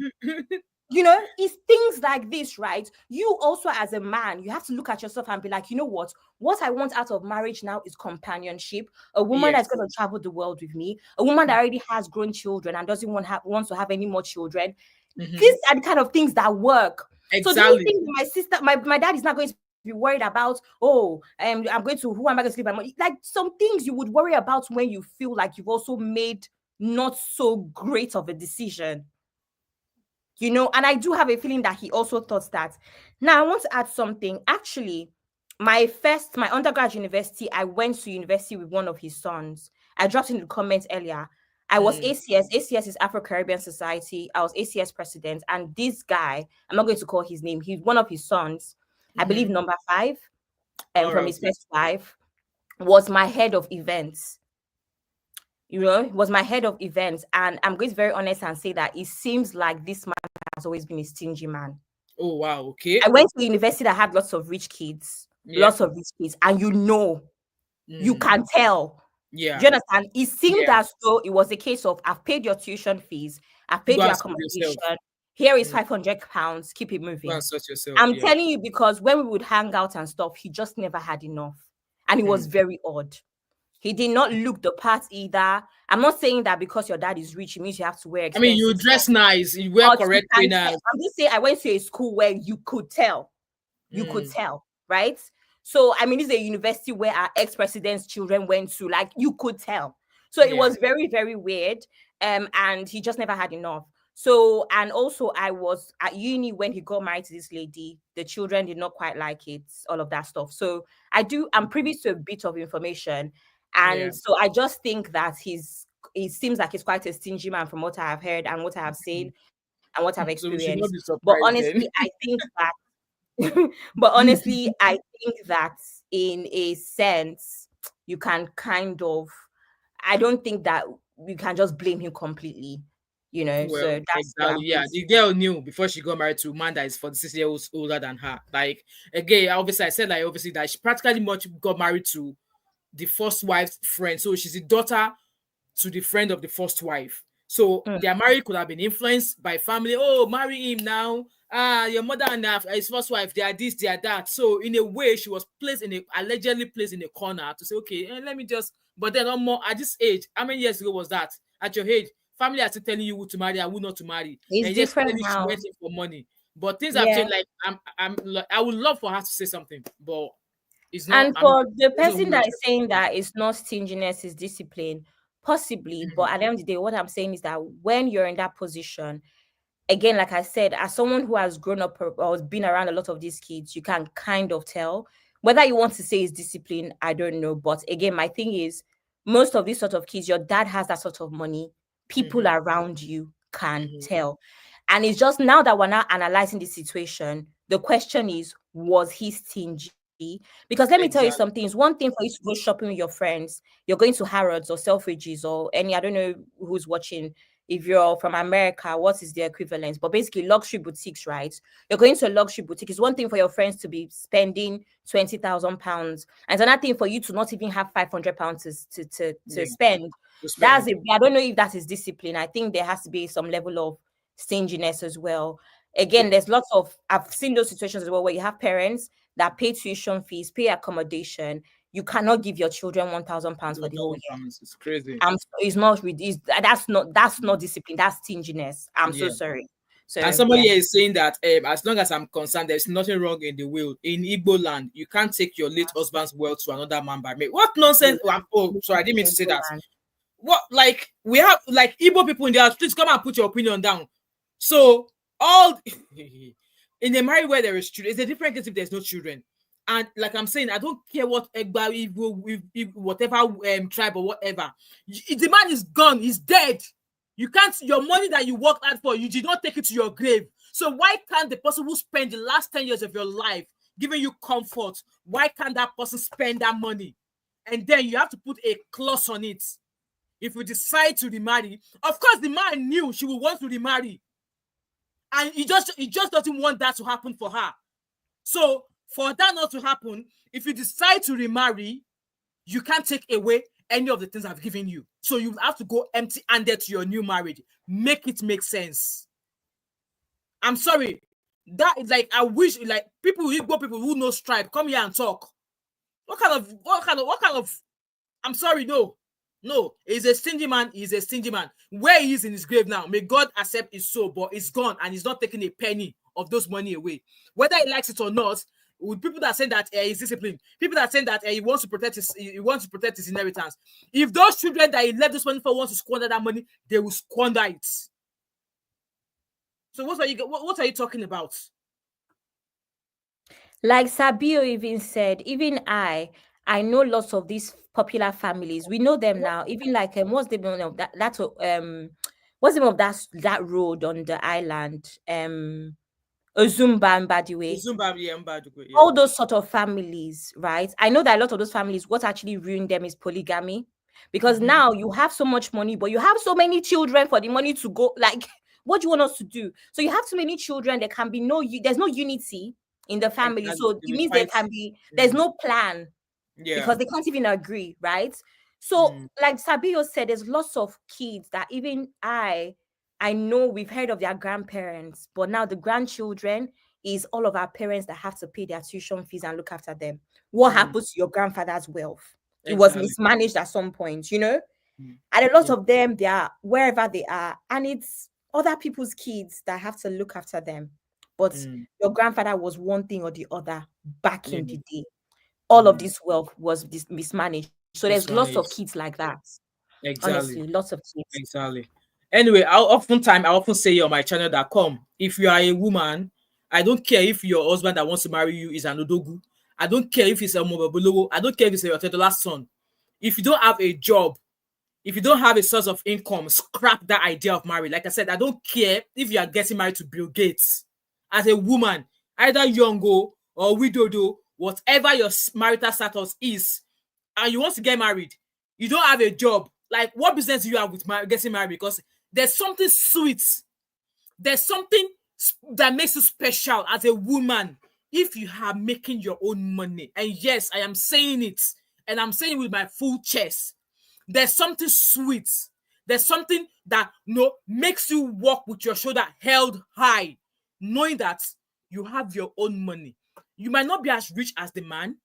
It's things like this, right? You also, as a man, you have to look at yourself and be like, you know what I want out of marriage now is companionship, a woman that's going to travel the world with me, a woman that already has grown children and doesn't want to have any more children. These are the kind of things that work. So do you Exactly. think my sister, my dad is not going to be worried about, oh, I'm going to, who am I going to sleep? Like some things you would worry about when you feel like you've also made not so great of a decision. You know, and I do have a feeling that he also thought that. Now, I want to add something. Actually, my undergrad university, I went to university with one of his sons. I dropped in the comments earlier. I was ACS. ACS is Afro-Caribbean Society. I was ACS president. And this guy, I'm not going to call his name, he's one of his sons, I believe number 5, and from his first wife, was my head of events. You know, was my head of events. And I'm going to be very honest and say that it seems like this man has always been a stingy man. Oh, wow. Okay. I went to a university that had lots of rich kids, and you can tell. Yeah. Do you understand? It seemed as though it was a case of, I've paid your tuition fees, I've paid your accommodation. Here is £500. Keep it moving. I'm telling you, because when we would hang out and stuff, he just never had enough. And it was very odd. He did not look the part either. I'm not saying that because your dad is rich, it means you have to wear expensive. I mean, you dress nice, you wear correct trainers. I'm just saying, I went to a school where you could tell. You could tell, right? So, I mean, it's a university where our ex-president's children went to, like, you could tell. So it was very, very weird. And he just never had enough. So, and also I was at uni when he got married to this lady. The children did not quite like it, all of that stuff. So I'm privy to a bit of information. And so I just think that it seems like he's quite a stingy man from what I have heard and what I have seen and what I've experienced. But honestly, I think that in a sense, you can kind of, I don't think that you can just blame him completely, you know. Well, so that's exactly. Yeah, the girl knew before she got married to a man that is 46 years older than her. Like, again, obviously, I said, like, obviously, that she practically much got married to the first wife's friend. So she's the daughter to the friend of the first wife. So their marriage could have been influenced by family. Oh, marry him now. Your mother and his first wife, they are this, they are that. So in a way, she was allegedly placed in a corner to say, okay, let me just. But then at this age, how many years ago was that? At your age, family are still telling you who to marry and who not to marry. It's and different now. Waiting for money. But things have changed. Like I would love for her to say something, but it's not. And for the person that is saying that it's not stinginess, it's discipline, possibly. But at the end of the day, what I'm saying is that when you're in that position, again, like I said, as someone who has grown up or has been around a lot of these kids, you can kind of tell. Whether you want to say it's discipline, I don't know. But again, my thing is, most of these sort of kids, your dad has that sort of money. People around you can tell. And it's just now that we're now analyzing the situation, the question is, was he stingy? Because let me tell you something. It's one thing for you to go shopping with your friends. You're going to Harrods or Selfridges or any, I don't know who's watching. If you're from America, what is the equivalent? But basically luxury boutiques, right? You're going to a luxury boutique. It's one thing for your friends to be spending £20,000. And it's another thing for you to not even have £500 to spend. That's it. I don't know if that is discipline. I think there has to be some level of stinginess as well. Again, there's lots of, I've seen those situations as well where you have parents that pay tuition fees, pay accommodation. You cannot give your children £1,000 for the whole year. It's crazy. It's not. That's not discipline. That's stinginess. I'm so sorry. So, and somebody here is saying that as long as I'm concerned, there's nothing wrong in the will. In Igbo land, you can't take your late husband's wealth to another man by me. What nonsense! Oh, sorry, I didn't mean to say that. What, like, we have like Igbo people in there? Please come and put your opinion down. So all in a married where there is children, it's a different case if there's no children. And like I'm saying, I don't care what whatever tribe or whatever. The man is gone, he's dead. You can't, your money that you worked hard for, you did not take it to your grave. So why can't the person who spent the last 10 years of your life giving you comfort, why can't that person spend that money? And then you have to put a clause on it. If you decide to remarry, of course the man knew she would want to remarry. And he just doesn't want that to happen for her. So for that not to happen, if you decide to remarry, you can't take away any of the things I've given you. So you have to go empty-handed to your new marriage. Make it make sense. I'm sorry. That is like, I wish, like, people who know stripe, come here and talk. What kind of, I'm sorry, no. No, he's a stingy man. He's a stingy man. Where he is in his grave now, may God accept his soul, but it's gone and he's not taking a penny of those money away. Whether he likes it or not, with people that say that he's disciplined, people that say that he wants to protect his inheritance. If those children that he left this money for want to squander that money, they will squander it. So what are you talking about? Like Sabio even said, even I know lots of these popular families. We know them now. Even like what's the name of what's the name of that road on the island? Ozumba, by the way. All those sort of families, right? I know that a lot of those families, what actually ruined them is polygamy. Because now you have so much money, but you have so many children for the money to go. Like, what do you want us to do? So you have too many children. There can be there's no unity in the family. Exactly. So it means there's no plan. Yeah. Because they can't even agree, right? So, like Sabio said, there's lots of kids that even I know we've heard of their grandparents, but now the grandchildren is all of our parents that have to pay their tuition fees and look after them. What happens to your grandfather's wealth? It was mismanaged at some point, you know? And a lot of them, they are wherever they are, and it's other people's kids that have to look after them. But your grandfather was one thing or the other back in the day. All of this wealth was mismanaged. So there's lots of kids like that. Exactly. Honestly, lots of kids. Exactly. Anyway, I often say on my channel that if you are a woman, I don't care if your husband that wants to marry you is an odogu. I don't care if it's a mobile. I don't care if it's your last son. If you don't have a job, if you don't have a source of income, scrap that idea of marriage. Like I said, I don't care if you are getting married to Bill Gates. As a woman, either young or widowed, whatever your marital status is, and you want to get married, you don't have a job. Like, what business do you have with getting married? Because there's something sweet. There's something that makes you special as a woman if you are making your own money. And yes, I am saying it. And I'm saying it with my full chest. There's something sweet. There's something that makes you walk with your shoulder held high, knowing that you have your own money. You might not be as rich as the man,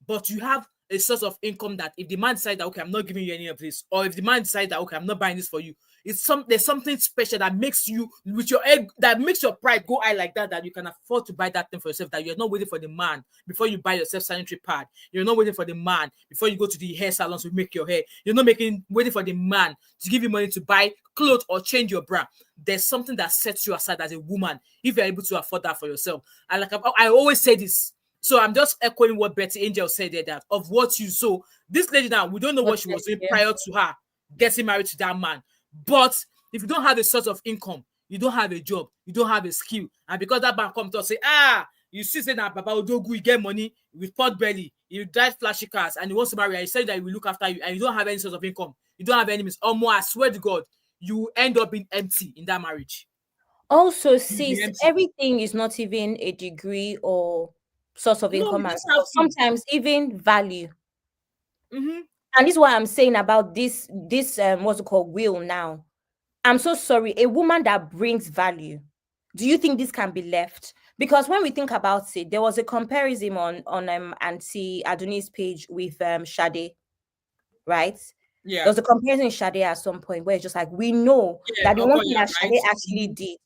but you have a source of income that if the man decides that, okay, I'm not giving you any of this, or if the man decides that, okay, I'm not buying this for you, there's something special that makes you with your egg, that makes your pride go high like that you can afford to buy that thing for yourself, that you're not waiting for the man before you buy yourself sanitary pad. You're not waiting for the man before you go to the hair salon to make your hair. You're not waiting for the man to give you money to buy clothes or change your bra. There's something that sets you aside as a woman if you're able to afford that for yourself. And like I always say this, so I'm just echoing what Betty Angel said there, that of what you saw. This lady now, we don't know what she was doing prior to her getting married to that man. But if you don't have a source of income, you don't have a job, you don't have a skill, and because that man comes to us say, you see say that Baba Odogu, you get money with pot belly, you drive flashy cars, and he wants to marry, and he said that he will look after you, and you don't have any source of income, you don't have any means, or more, I swear to God, you end up being empty in that marriage. Also, sis, everything is not even a degree or source of income, and sometimes even value. And this is what I'm saying about this what's it called, will now. I'm so sorry, a woman that brings value, do you think this can be left? Because when we think about it, there was a comparison on Auntie Adoni's page with Sade, right? Yeah. There was a comparison in Sade at some point where it's just like, we know that the one thing that Sade actually did,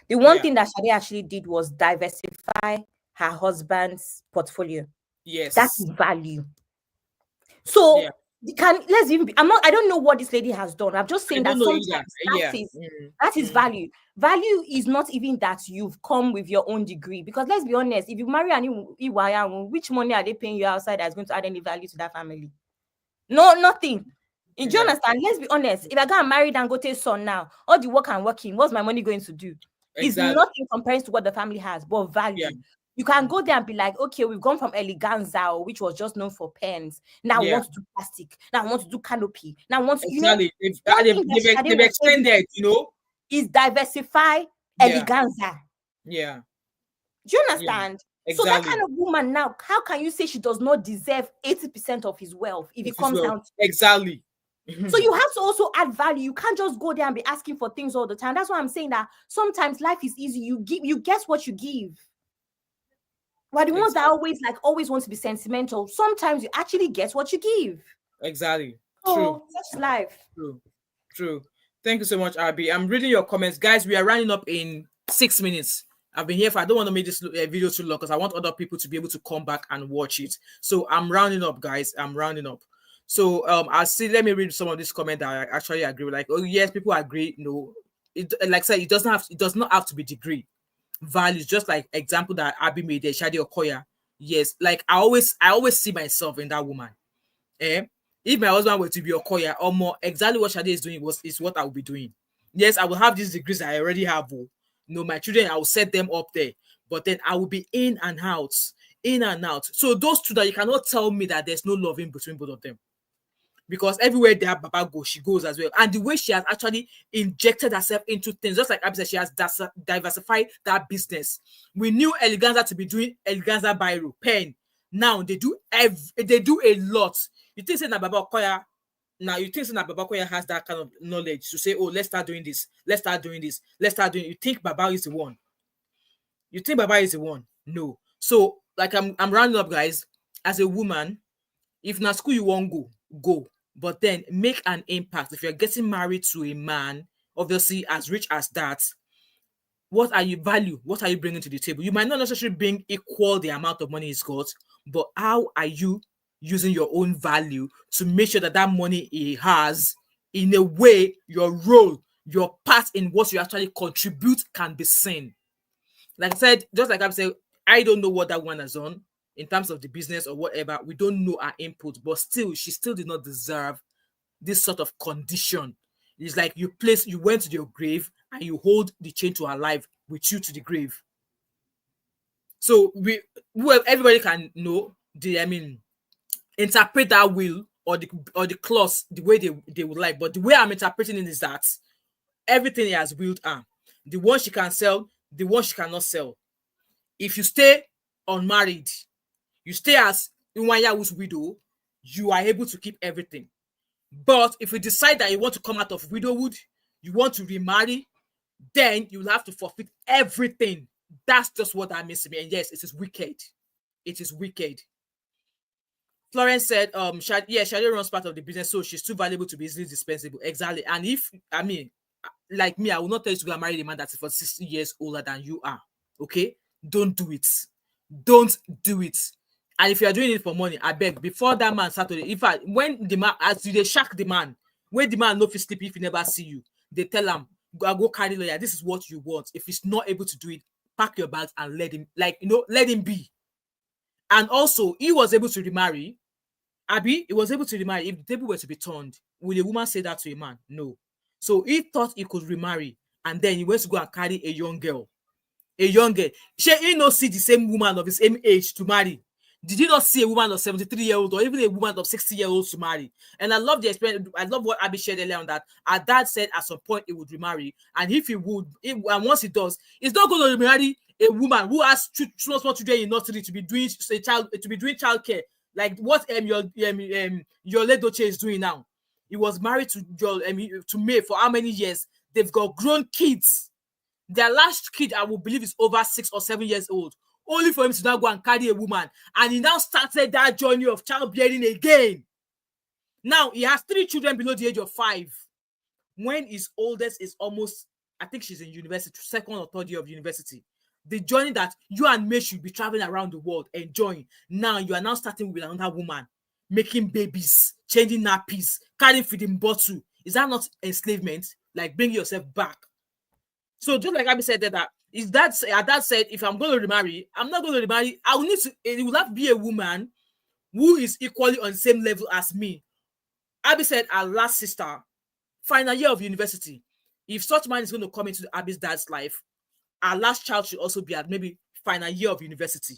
the one thing that Sade actually did was diversify her husband's portfolio. Yes. That's value. So I don't know what this lady has done. I'm just saying that sometimes that is value. Value is not even that you've come with your own degree. Because let's be honest, if you marry an Iwuanyanwu, which money are they paying you outside that's going to add any value to that family? No, nothing. Do you understand? Let's be honest. If I go and marry Dangote's son now, all the work I'm working, what's my money going to do? It's nothing compared to what the family has, but value. Yeah. You can go there and be like, okay, we've gone from eleganza, which was just known for pens. Now we want to do plastic. Now I want to do canopy. Now I want to, they've extended, is diversify eleganza. Yeah. Do you understand? Yeah. So that kind of woman now, how can you say she does not deserve 80% of his wealth if it comes down to exactly? So you have to also add value. You can't just go there and be asking for things all the time. That's why I'm saying that sometimes life is easy. You guess what you give. But the ones that always want to be sentimental, sometimes you actually get what you give. Exactly. So that's life. True. Thank you so much, Abby. I'm reading your comments, guys. We are running up in 6 minutes. I've been here for. I don't want to make this video too long because I want other people to be able to come back and watch it. So I'm rounding up, guys. I'm rounding up. So I'll see. Let me read some of this comment that I actually agree with. Like, oh yes, people agree. No, like I said, it does not have to be degree. Values, just like example that Abby made there, Shadi Okoya. Yes, like I always see myself in that woman. If my husband were to be Okoya or more, exactly what Shadi is doing is what I will be doing. Yes, I will have these degrees I already have. My children, I will set them up there, but then I will be in and out. So those two that you cannot tell me that there's no love in between both of them. Because everywhere that Baba goes, she goes as well. And the way she has actually injected herself into things, just like Abby said, she has diversified that business. We knew Eleganza to be doing Eleganza Biro, pen. Now they do a lot. You think saying that Baba Okoya, now you think saying that Baba Okoya has that kind of knowledge to say, oh, let's start doing this, let's start doing this, let's start doing. You think Baba is the one? You think Baba is the one? No. So like I'm rounding up, guys. As a woman, if na school you won't go. But then make an impact. If you're getting married to a man, obviously as rich as that, what are you value? What are you bringing to the table? You might not necessarily bring equal the amount of money he's got, but how are you using your own value to make sure that that money he has, in a way, your role, your part in what you actually contribute can be seen. Like I said, just like I said, I don't know what that one has done in terms of the business or whatever. We don't know her input, but still, she still did not deserve this sort of condition. It's like you went to your grave and you hold the chain to her life with you to the grave. So everybody can know interpret that will or the clause the way they would like. But the way I'm interpreting it is that everything he has willed her. The one she can sell, the one she cannot sell. If you stay unmarried, you stay as Iwuanyawu's widow, you are able to keep everything. But if you decide that you want to come out of widowhood, you want to remarry, then you'll have to forfeit everything. That's just what that means to me. And yes, it is wicked. It is wicked. Florence said, Shadi runs part of the business, so she's too valuable to be easily dispensable. Exactly. And like me, I will not tell you to go and marry a man that is for 60 years older than you are. Okay? Don't do it. Don't do it. And if you are doing it for money, I beg, before that man started, in fact, when the man, as they shock the man, when the man no fit sleep if he never see you, they tell him, go carry lawyer, this is what you want. If he's not able to do it, pack your bags and let him be. And also, he was able to remarry. Abby, he was able to remarry. If the table were to be turned, will a woman say that to a man? No. So he thought he could remarry, and then he went to go and carry a young girl. He not see the same woman of his same age to marry. Did you not see a woman of 73-year-old or even a woman of 60-year-old to marry? And I love the experience. I love what Abby shared earlier on that. Her dad said at some point he would remarry, and if he would, and once he does, he's not going to remarry a woman who has small children in nursery to be doing childcare, like what your late Doche is doing now. He was married to May for how many years? They've got grown kids. Their last kid, I will believe, is over 6 or 7 years old. Only for him to now go and carry a woman. And he now started that journey of childbearing again. Now, he has 3 children below the age of 5. When his oldest is almost, I think she's in university, 2nd or 3rd year of university. The journey that you and me should be traveling around the world, enjoying. Now, you are now starting with another woman, making babies, changing nappies, carrying feeding bottle. Is that not enslavement? Like, bring yourself back. So just like Abby said that is that said, if I'm going to remarry, I'm not going to remarry. It will have to be a woman who is equally on the same level as me. Abby said our last sister, final year of university. If such man is going to come into Abby's dad's life, our last child should also be at maybe final year of university.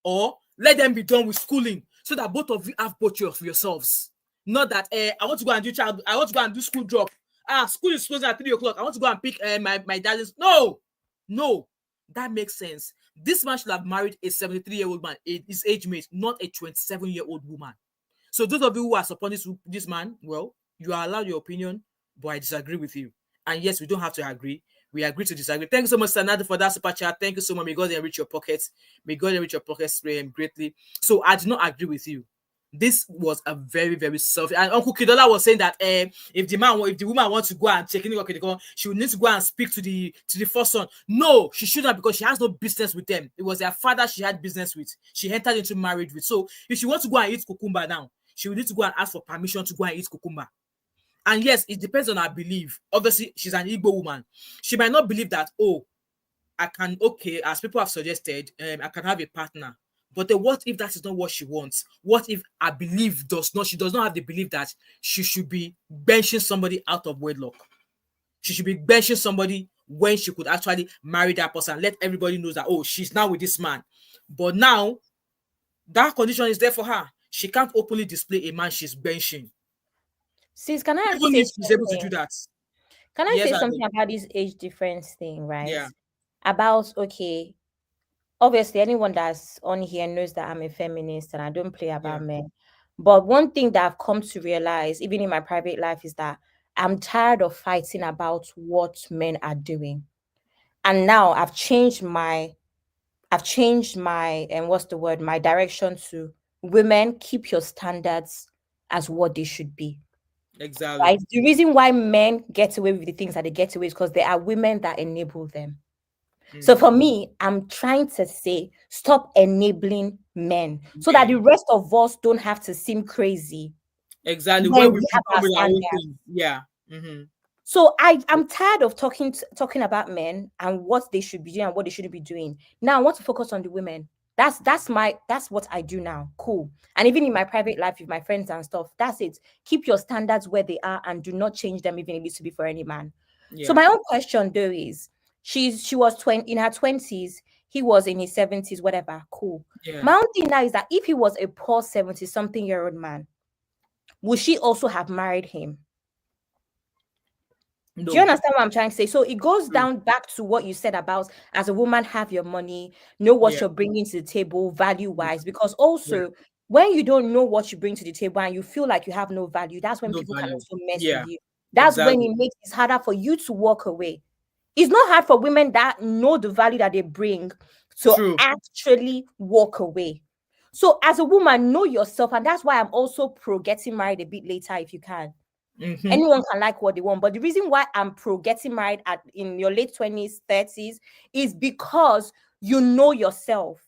Or let them be done with schooling so that both of you have both of yourselves. Not that I want to go and do school drop. School is closing at 3 o'clock. I want to go and pick my dad's. No, that makes sense. This man should have married a 73-year-old man, his age mate, not a 27-year-old woman. So those of you who are supporting this man, well, you are allowed your opinion, but I disagree with you. And yes, we don't have to agree. We agree to disagree. Thank you so much, Sanada, for that super chat. Thank you so much. May God enrich your pockets. May God enrich your pockets greatly. So I do not agree with you. This was a very, very selfish. And Uncle Kidola was saying that if the woman wants to go and check in, she would need to go and speak to the first son. No, she shouldn't, because she has no business with them. It was their father she had business with. She entered into marriage with. So if she wants to go and eat cucumber now, she will need to go and ask for permission to go and eat cucumber. And yes, it depends on her belief. Obviously, she's an Igbo woman. She might not believe that, oh, I can, okay, as people have suggested, I can have a partner. But what if that is not what she wants? What if her belief she does not have the belief that she should be benching somebody out of wedlock? She should be benching somebody when she could actually marry that person and let everybody know that, oh, she's now with this man. But now, that condition is there for her. She can't openly display a man she's benching. Sis, can I Even say if she's able to do that. Can I say something about this age difference thing, right? Yeah. About, okay, obviously anyone that's on here knows that I'm a feminist and I don't play about men. But one thing that I've come to realize, even in my private life, is that I'm tired of fighting about what men are doing. And now I've changed my my direction to women, keep your standards as what they should be. Exactly. Right? The reason why men get away with the things that they get away is because there are women that enable them. So for me, I'm trying to say, stop enabling men so that the rest of us don't have to seem crazy. Exactly. When we have our standards. Yeah. So I'm tired of talking about men and what they should be doing and what they shouldn't be doing. Now I want to focus on the women. That's what I do now. Cool. And even in my private life with my friends and stuff, that's it. Keep your standards where they are and do not change them even if it needs to be for any man. Yeah. So my own question though is, she was in her 20s, he was in his 70s, whatever. Cool. Yeah. My own thing now is that if he was a poor 70-something-year-old man, would she also have married him? No. Do you understand what I'm trying to say? So it goes down back to what you said about, as a woman, have your money, know what you're bringing to the table value-wise, because also when you don't know what you bring to the table and you feel like you have no value, that's when people can also mess with you. That's when it makes it harder for you to walk away. It's not hard for women that know the value that they bring to actually walk away. So as a woman, know yourself. And that's why I'm also pro getting married a bit later if you can. Mm-hmm. Anyone can like what they want. But the reason why I'm pro getting married in your late 20s, 30s is because you know yourself.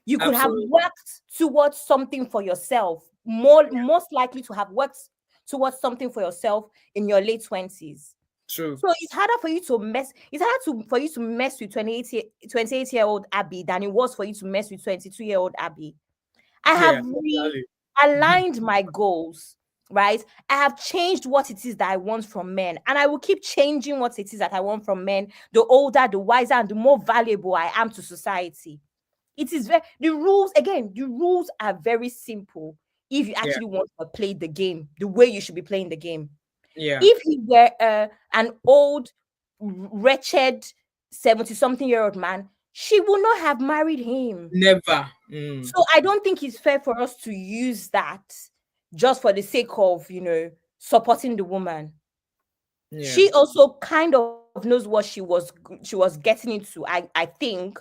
You could have worked towards something for yourself. Most likely to have worked towards something for yourself in your late 20s. True. So it's harder for you to mess. It's harder for you to mess with 28-year-old Abby than it was for you to mess with 22-year-old Abby. I have aligned my goals, right? I have changed what it is that I want from men, and I will keep changing what it is that I want from men. The older, the wiser, and the more valuable I am to society. It is the rules are very simple if you actually want to play the game the way you should be playing the game. Yeah. If he were an old, wretched 70-something-year-old man, she would not have married him. Never. So I don't think it's fair for us to use that just for the sake of, supporting the woman. Yeah. She also kind of knows what she was getting into. I think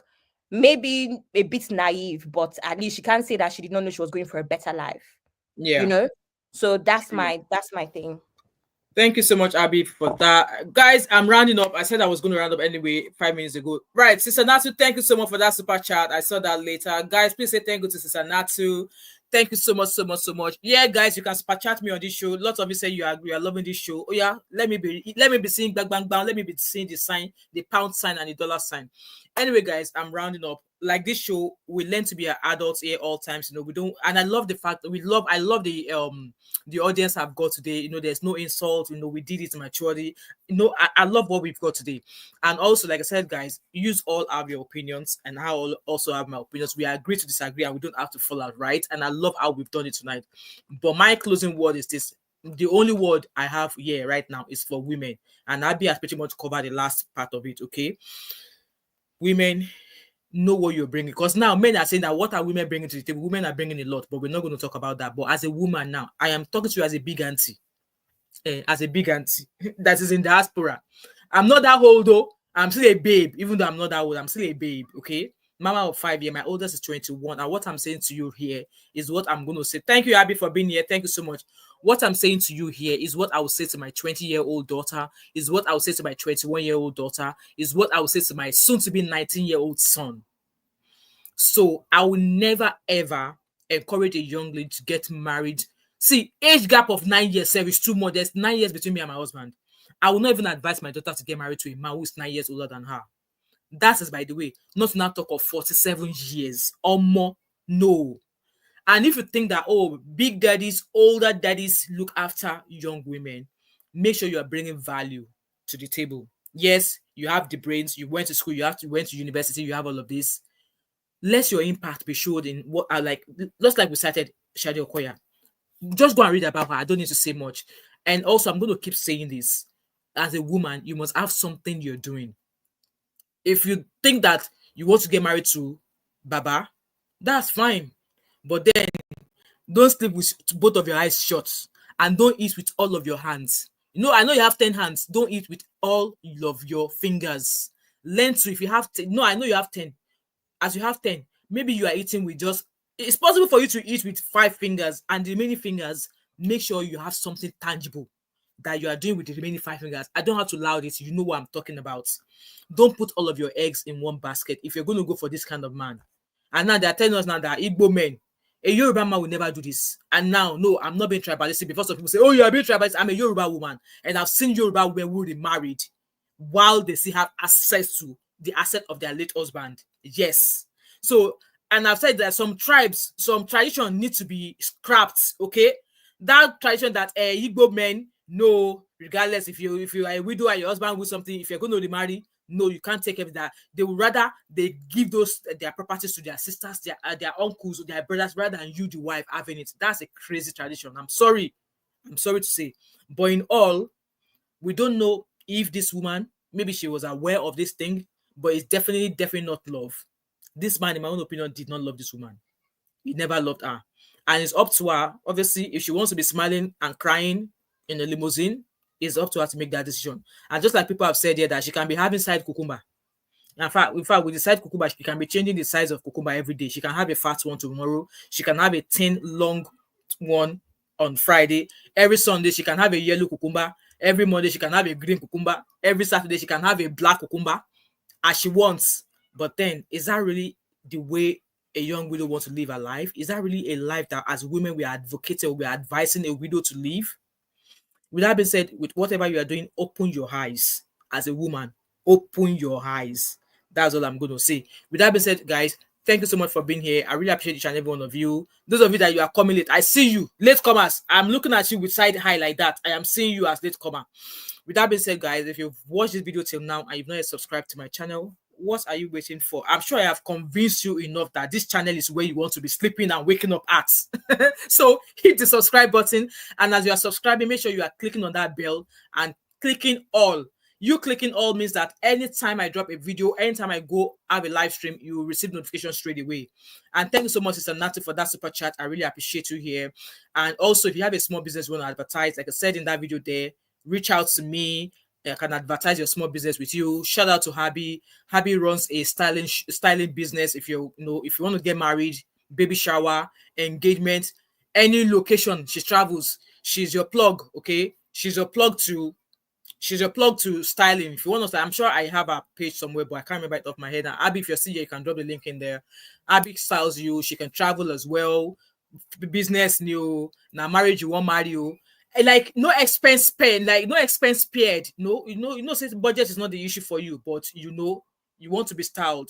maybe a bit naive, but at least she can't say that she did not know she was going for a better life. Yeah. So that's my thing. Thank you so much, Abby, for that. Guys, I'm rounding up. I said I was going to round up anyway 5 minutes ago. Right, Sister Natu, thank you so much for that super chat. I saw that later. Guys, please say thank you to Sister Natu. Thank you so much. Yeah, guys, you can super chat me on this show. Lots of you say you are loving this show. Oh yeah, let me be seeing bang bang bang. Let me be seeing the sign, the pound sign and the dollar sign. Anyway, guys, I'm rounding up. Like this show, we learn to be adults here all times. We don't, and I love the fact that I love the audience I've got today. There's no insult. We did it maturely. I love what we've got today. And also, like I said, guys, use all of your opinions, and I also have my opinions. We agree to disagree, and we don't have to fall out, right? And I love how we've done it tonight. But my closing word is this: the only word I have here right now is for women, and Abby has pretty much covered the last part of it. Okay, women, know what you're bringing, because now men are saying that what are women bringing to the table? Women are bringing a lot, but we're not going to talk about that. But as a woman now, I am talking to you as a big auntie, that is in diaspora. I'm not that old though. I'm still a babe, even though I'm not that old. I'm still a babe. Okay, Mama of 5 years, my oldest is 21. And what I'm saying to you here is what I'm going to say. Thank you, Abby, for being here. Thank you so much. What I'm saying to you here is what I will say to my 20-year-old daughter, is what I will say to my 21-year-old daughter, is what I will say to my soon-to-be 19-year-old son. So I will never, ever encourage a young lady to get married. See, age gap of 9 years, is too much. There's 9 years between me and my husband. I will not even advise my daughter to get married to a man who is 9 years older than her. That is, by the way, not to now talk of 47 years or more. No. And if you think that, oh, big daddies, older daddies look after young women, make sure you are bringing value to the table. Yes, you have the brains, you went to school, you went to university, you have all of this. Let your impact be showed in what I like, just like we cited Shadi Okoya. Just go and read about her. I don't need to say much. And also, I'm going to keep saying this. As a woman, you must have something you're doing. If you think that you want to get married to Baba, that's fine. But then don't sleep with both of your eyes shut, and don't eat with all of your hands. You know, I know you have 10 hands. Don't eat with all of your fingers. Learn to, if you have 10, no, I know you have 10. As you have 10, maybe you are eating with just, it's possible for you to eat with 5 fingers, and the remaining fingers, make sure you have something tangible that you are doing with the remaining 5 fingers. I don't have to loud it. You know what I'm talking about. Don't put all of your eggs in one basket if you're going to go for this kind of man. And now they're telling us now that Igbo men, a Yoruba man will never do this. And now, no, I'm not being tribalistic. Because some people say, oh, you're being tribalistic. I'm a Yoruba woman. And I've seen Yoruba women who remarried while they still have access to the asset of their late husband. Yes. So, and I've said that some tribes, some tradition need to be scrapped. Okay. That tradition that Igbo men, no, regardless if you are a widow and your husband with something, if you're going to remarry, no, you can't take that. They would rather they give those their properties to their sisters, their uncles, their brothers, rather than you, the wife, having it. That's a crazy tradition. I'm sorry to say, but in all, we don't know if this woman, maybe she was aware of this thing, but it's definitely not love. This man, in my own opinion, did not love this woman. He never loved her, and it's up to her. Obviously, if she wants to be smiling and crying in a limousine, it's up to her to make that decision. And just like people have said here, that she can be having side cucumber. In fact, with the side cucumber, she can be changing the size of cucumber every day. She can have a fat one tomorrow. She can have a thin, long one on Friday. Every Sunday, she can have a yellow cucumber. Every Monday, she can have a green cucumber. Every Saturday, she can have a black cucumber as she wants. But then, is that really the way a young widow wants to live her life? Is that really a life that as women we are advocating, we are advising a widow to live? With that being said, with whatever you are doing, open your eyes. As a woman, open your eyes. That's all I'm going to say. With that being said, guys, thank you so much for being here. I really appreciate each and every one of you. Those of you that you are coming late, I see you. Latecomers, I'm looking at you with side eye like that. I am seeing you as latecomer. With that being said, guys, if you've watched this video till now and you've not yet subscribed to my channel, what are you waiting for? I'm sure I have convinced you enough that this channel is where you want to be sleeping and waking up at. So hit the subscribe button, and as you are subscribing, make sure you are clicking on that bell and clicking all. You clicking all means that anytime I drop a video, anytime I go have a live stream, you will receive notifications straight away. And thank you so much, Sister Nati, for that super chat. I really appreciate you here. And also, if you have a small business you want to advertise, like I said in that video there, reach out to me. I can advertise your small business with you. Shout out to Habi. Habi runs a styling business. If you want to get married, baby shower, engagement, any location she travels, she's your plug. Okay, she's your plug to styling. If you want to, I'm sure I have a page somewhere, but I can't remember it off my head. And Abby, if you're seeing, you can drop the link in there. Abby styles you. She can travel as well. Business new. Now marriage, you want marry you. Like no expense spared. Since budget is not the issue for you, but you want to be styled.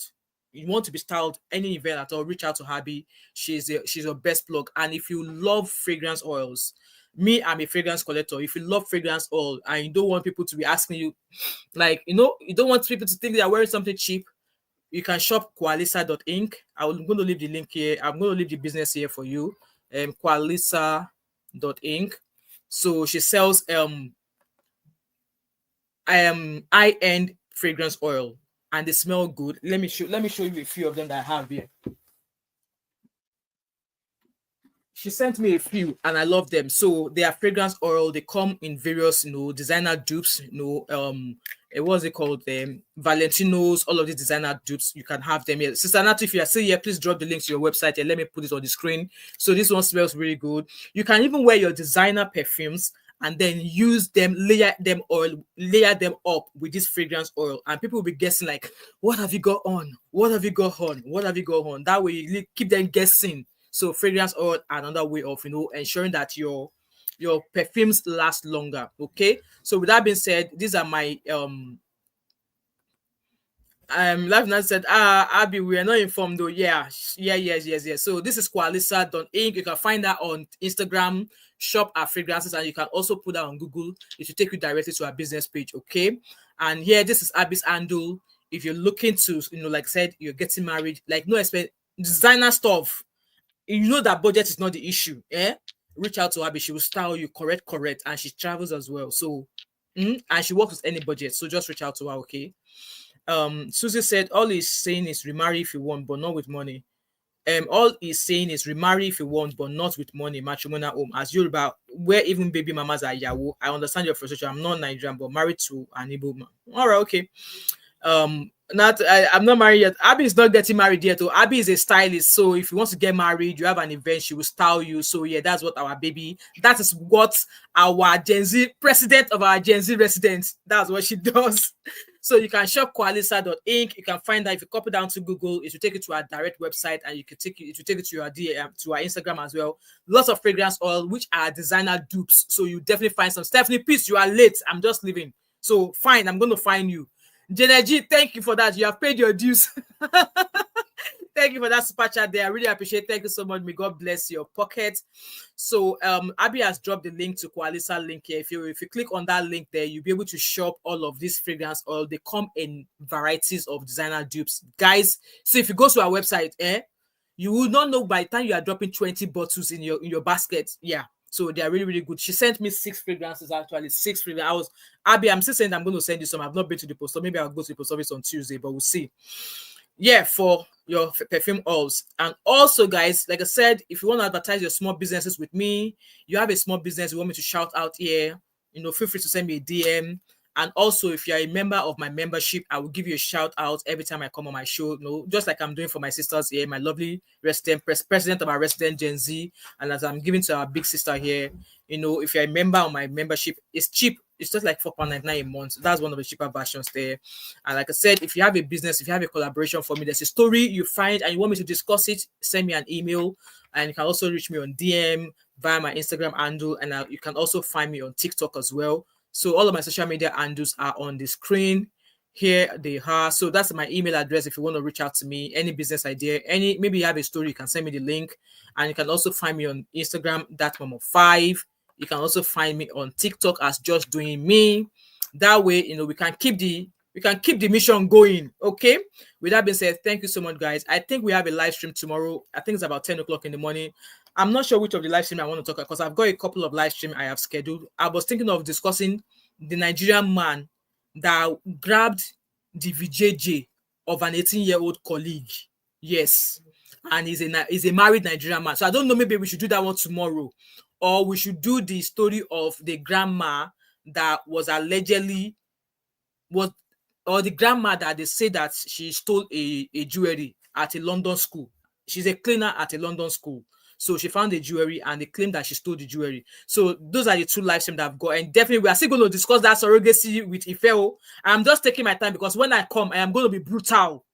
You want to be styled, any event at all, reach out to Habi. She's your best plug. And if you love fragrance oils, me, I'm a fragrance collector. If you love fragrance oil and you don't want people to be asking you, you don't want people to think they are wearing something cheap, you can shop Qualisa.inc. I'm going to leave the link here. I'm going to leave the business here for you. Qualisa.inc. So she sells high-end fragrance oil, and they smell good. Let me show you a few of them that I have here. She sent me a few and I love them. So they are fragrance oil. They come in various, designer dupes, what's it called? Valentino's, all of these designer dupes. You can have them here. Sister Natu, if you are still here, please drop the link to your website and let me put it on the screen. So this one smells really good. You can even wear your designer perfumes and then use them, layer them up with this fragrance oil, and people will be guessing like, what have you got on? What have you got on? What have you got on? That way you keep them guessing. So fragrance oil, another way of ensuring that your perfumes last longer. Okay. So with that being said, these are my Life said, Abby, we are not informed though. Yes. So this is Qualisa.inc. You can find that on Instagram, shop our fragrances, and you can also put that on Google. It will take you directly to our business page. Okay. And here, this is Abby's handle. If you're looking to, like I said, you're getting married, like no expense, designer stuff. You know that budget is not the issue. Reach out to Abby. She will style you correct, and she travels as well. So, and she works with any budget. So just reach out to her. Okay. Susie said, all he's saying is remarry if you want, but not with money. All he's saying is remarry if you want, but not with money. Matrimonial home. As Yoruba, where even baby mamas are Yahoo. I understand your frustration. I'm not Nigerian, but married to an Igbo man. All right, okay. I'm not married yet. Abby is not getting married yet. So Abby is a stylist. So if you want to get married, you have an event, she will style you. So yeah, that's what our baby. That is what our Gen Z president of our Gen Z residents. That's what she does. So you can shop Qualisa.inc. You can find that if you copy down to Google, it will take you to our direct website, and it will take you to your DM, to our Instagram as well. Lots of fragrance oil, which are designer dupes. So you definitely find some. Stephanie, please, you are late. I'm just leaving. So fine, I'm going to find you. Jeneji, thank you for that. You have paid your dues. Thank you for that super chat there. I really appreciate it. Thank you so much. May God bless your pocket. So Abby has dropped the link to Qualisa link here. If you click on that link there, you'll be able to shop all of these fragrance oil. They come in varieties of designer dupes. Guys, so if you go to our website, you will not know by the time you are dropping 20 bottles in your basket. Yeah. So they are really, really good. She sent me 6 fragrances, actually. 6 fragrances. Abby, I'm still saying I'm going to send you some. I've not been to the post office. Maybe I'll go to the post office on Tuesday, but we'll see. Yeah, for your perfume oils. And also, guys, like I said, if you want to advertise your small businesses with me, you have a small business you want me to shout out here, feel free to send me a DM. And also, if you're a member of my membership, I will give you a shout out every time I come on my show. Just like I'm doing for my sisters here, my lovely resident president of our resident Gen Z, and as I'm giving to our big sister here. If you're a member of my membership, it's cheap. It's just like $4.99 a month. That's one of the cheaper versions there. And like I said, if you have a business, if you have a collaboration for me, there's a story you find and you want me to discuss it, send me an email. And you can also reach me on DM via my Instagram handle. And you can also find me on TikTok as well. So all of my social media handles are on the screen. Here they are. So that's my email address if you want to reach out to me. Any business idea, maybe you have a story, you can send me the link. And you can also find me on Instagram, thatmom5. You can also find me on TikTok as Just Doing Me. That way, we can keep the mission going. Okay. With that being said, thank you so much, guys. I think we have a live stream tomorrow. I think it's about 10 o'clock in the morning. I'm not sure which of the live stream I want to talk about because I've got a couple of live stream I have scheduled. I was thinking of discussing the Nigerian man that grabbed the VJJ of an 18-year-old colleague. Yes. And he's a married Nigerian man. So I don't know, maybe we should do that one tomorrow. Or we should do the story of the grandma that was allegedly or the grandma that they say that she stole a jewelry at a London school. She's a cleaner at a London school. So she found the jewelry and they claim that she stole the jewelry. So those are the 2 live streams that I've got. And definitely we are still going to discuss that surrogacy with Ifeo. I'm just taking my time because when I come, I am going to be brutal.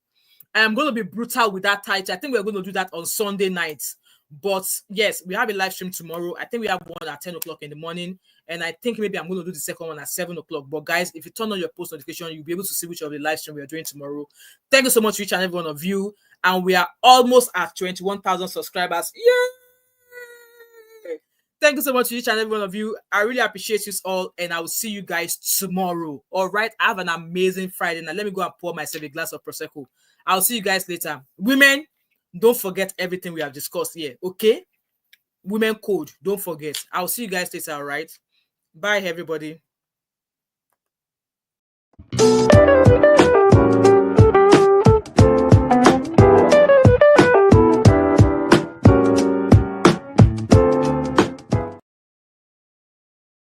I am going to be brutal with that title. I think we're going to do that on Sunday nights. But yes, we have a live stream tomorrow. I think we have one at 10 o'clock in the morning. And I think maybe I'm going to do the second one at 7 o'clock. But guys, if you turn on your post notification, you'll be able to see which of the live stream we are doing tomorrow. Thank you so much to each and every one of you. And we are almost at 21,000 subscribers. Yay! Thank you so much to each and every one of you. I really appreciate you all. And I will see you guys tomorrow. All right. Have an amazing Friday. Now let me go and pour myself a glass of Prosecco. I'll see you guys later. Women, don't forget everything we have discussed here, okay? Women code, don't forget. I'll see you guys later, all right? Bye, everybody.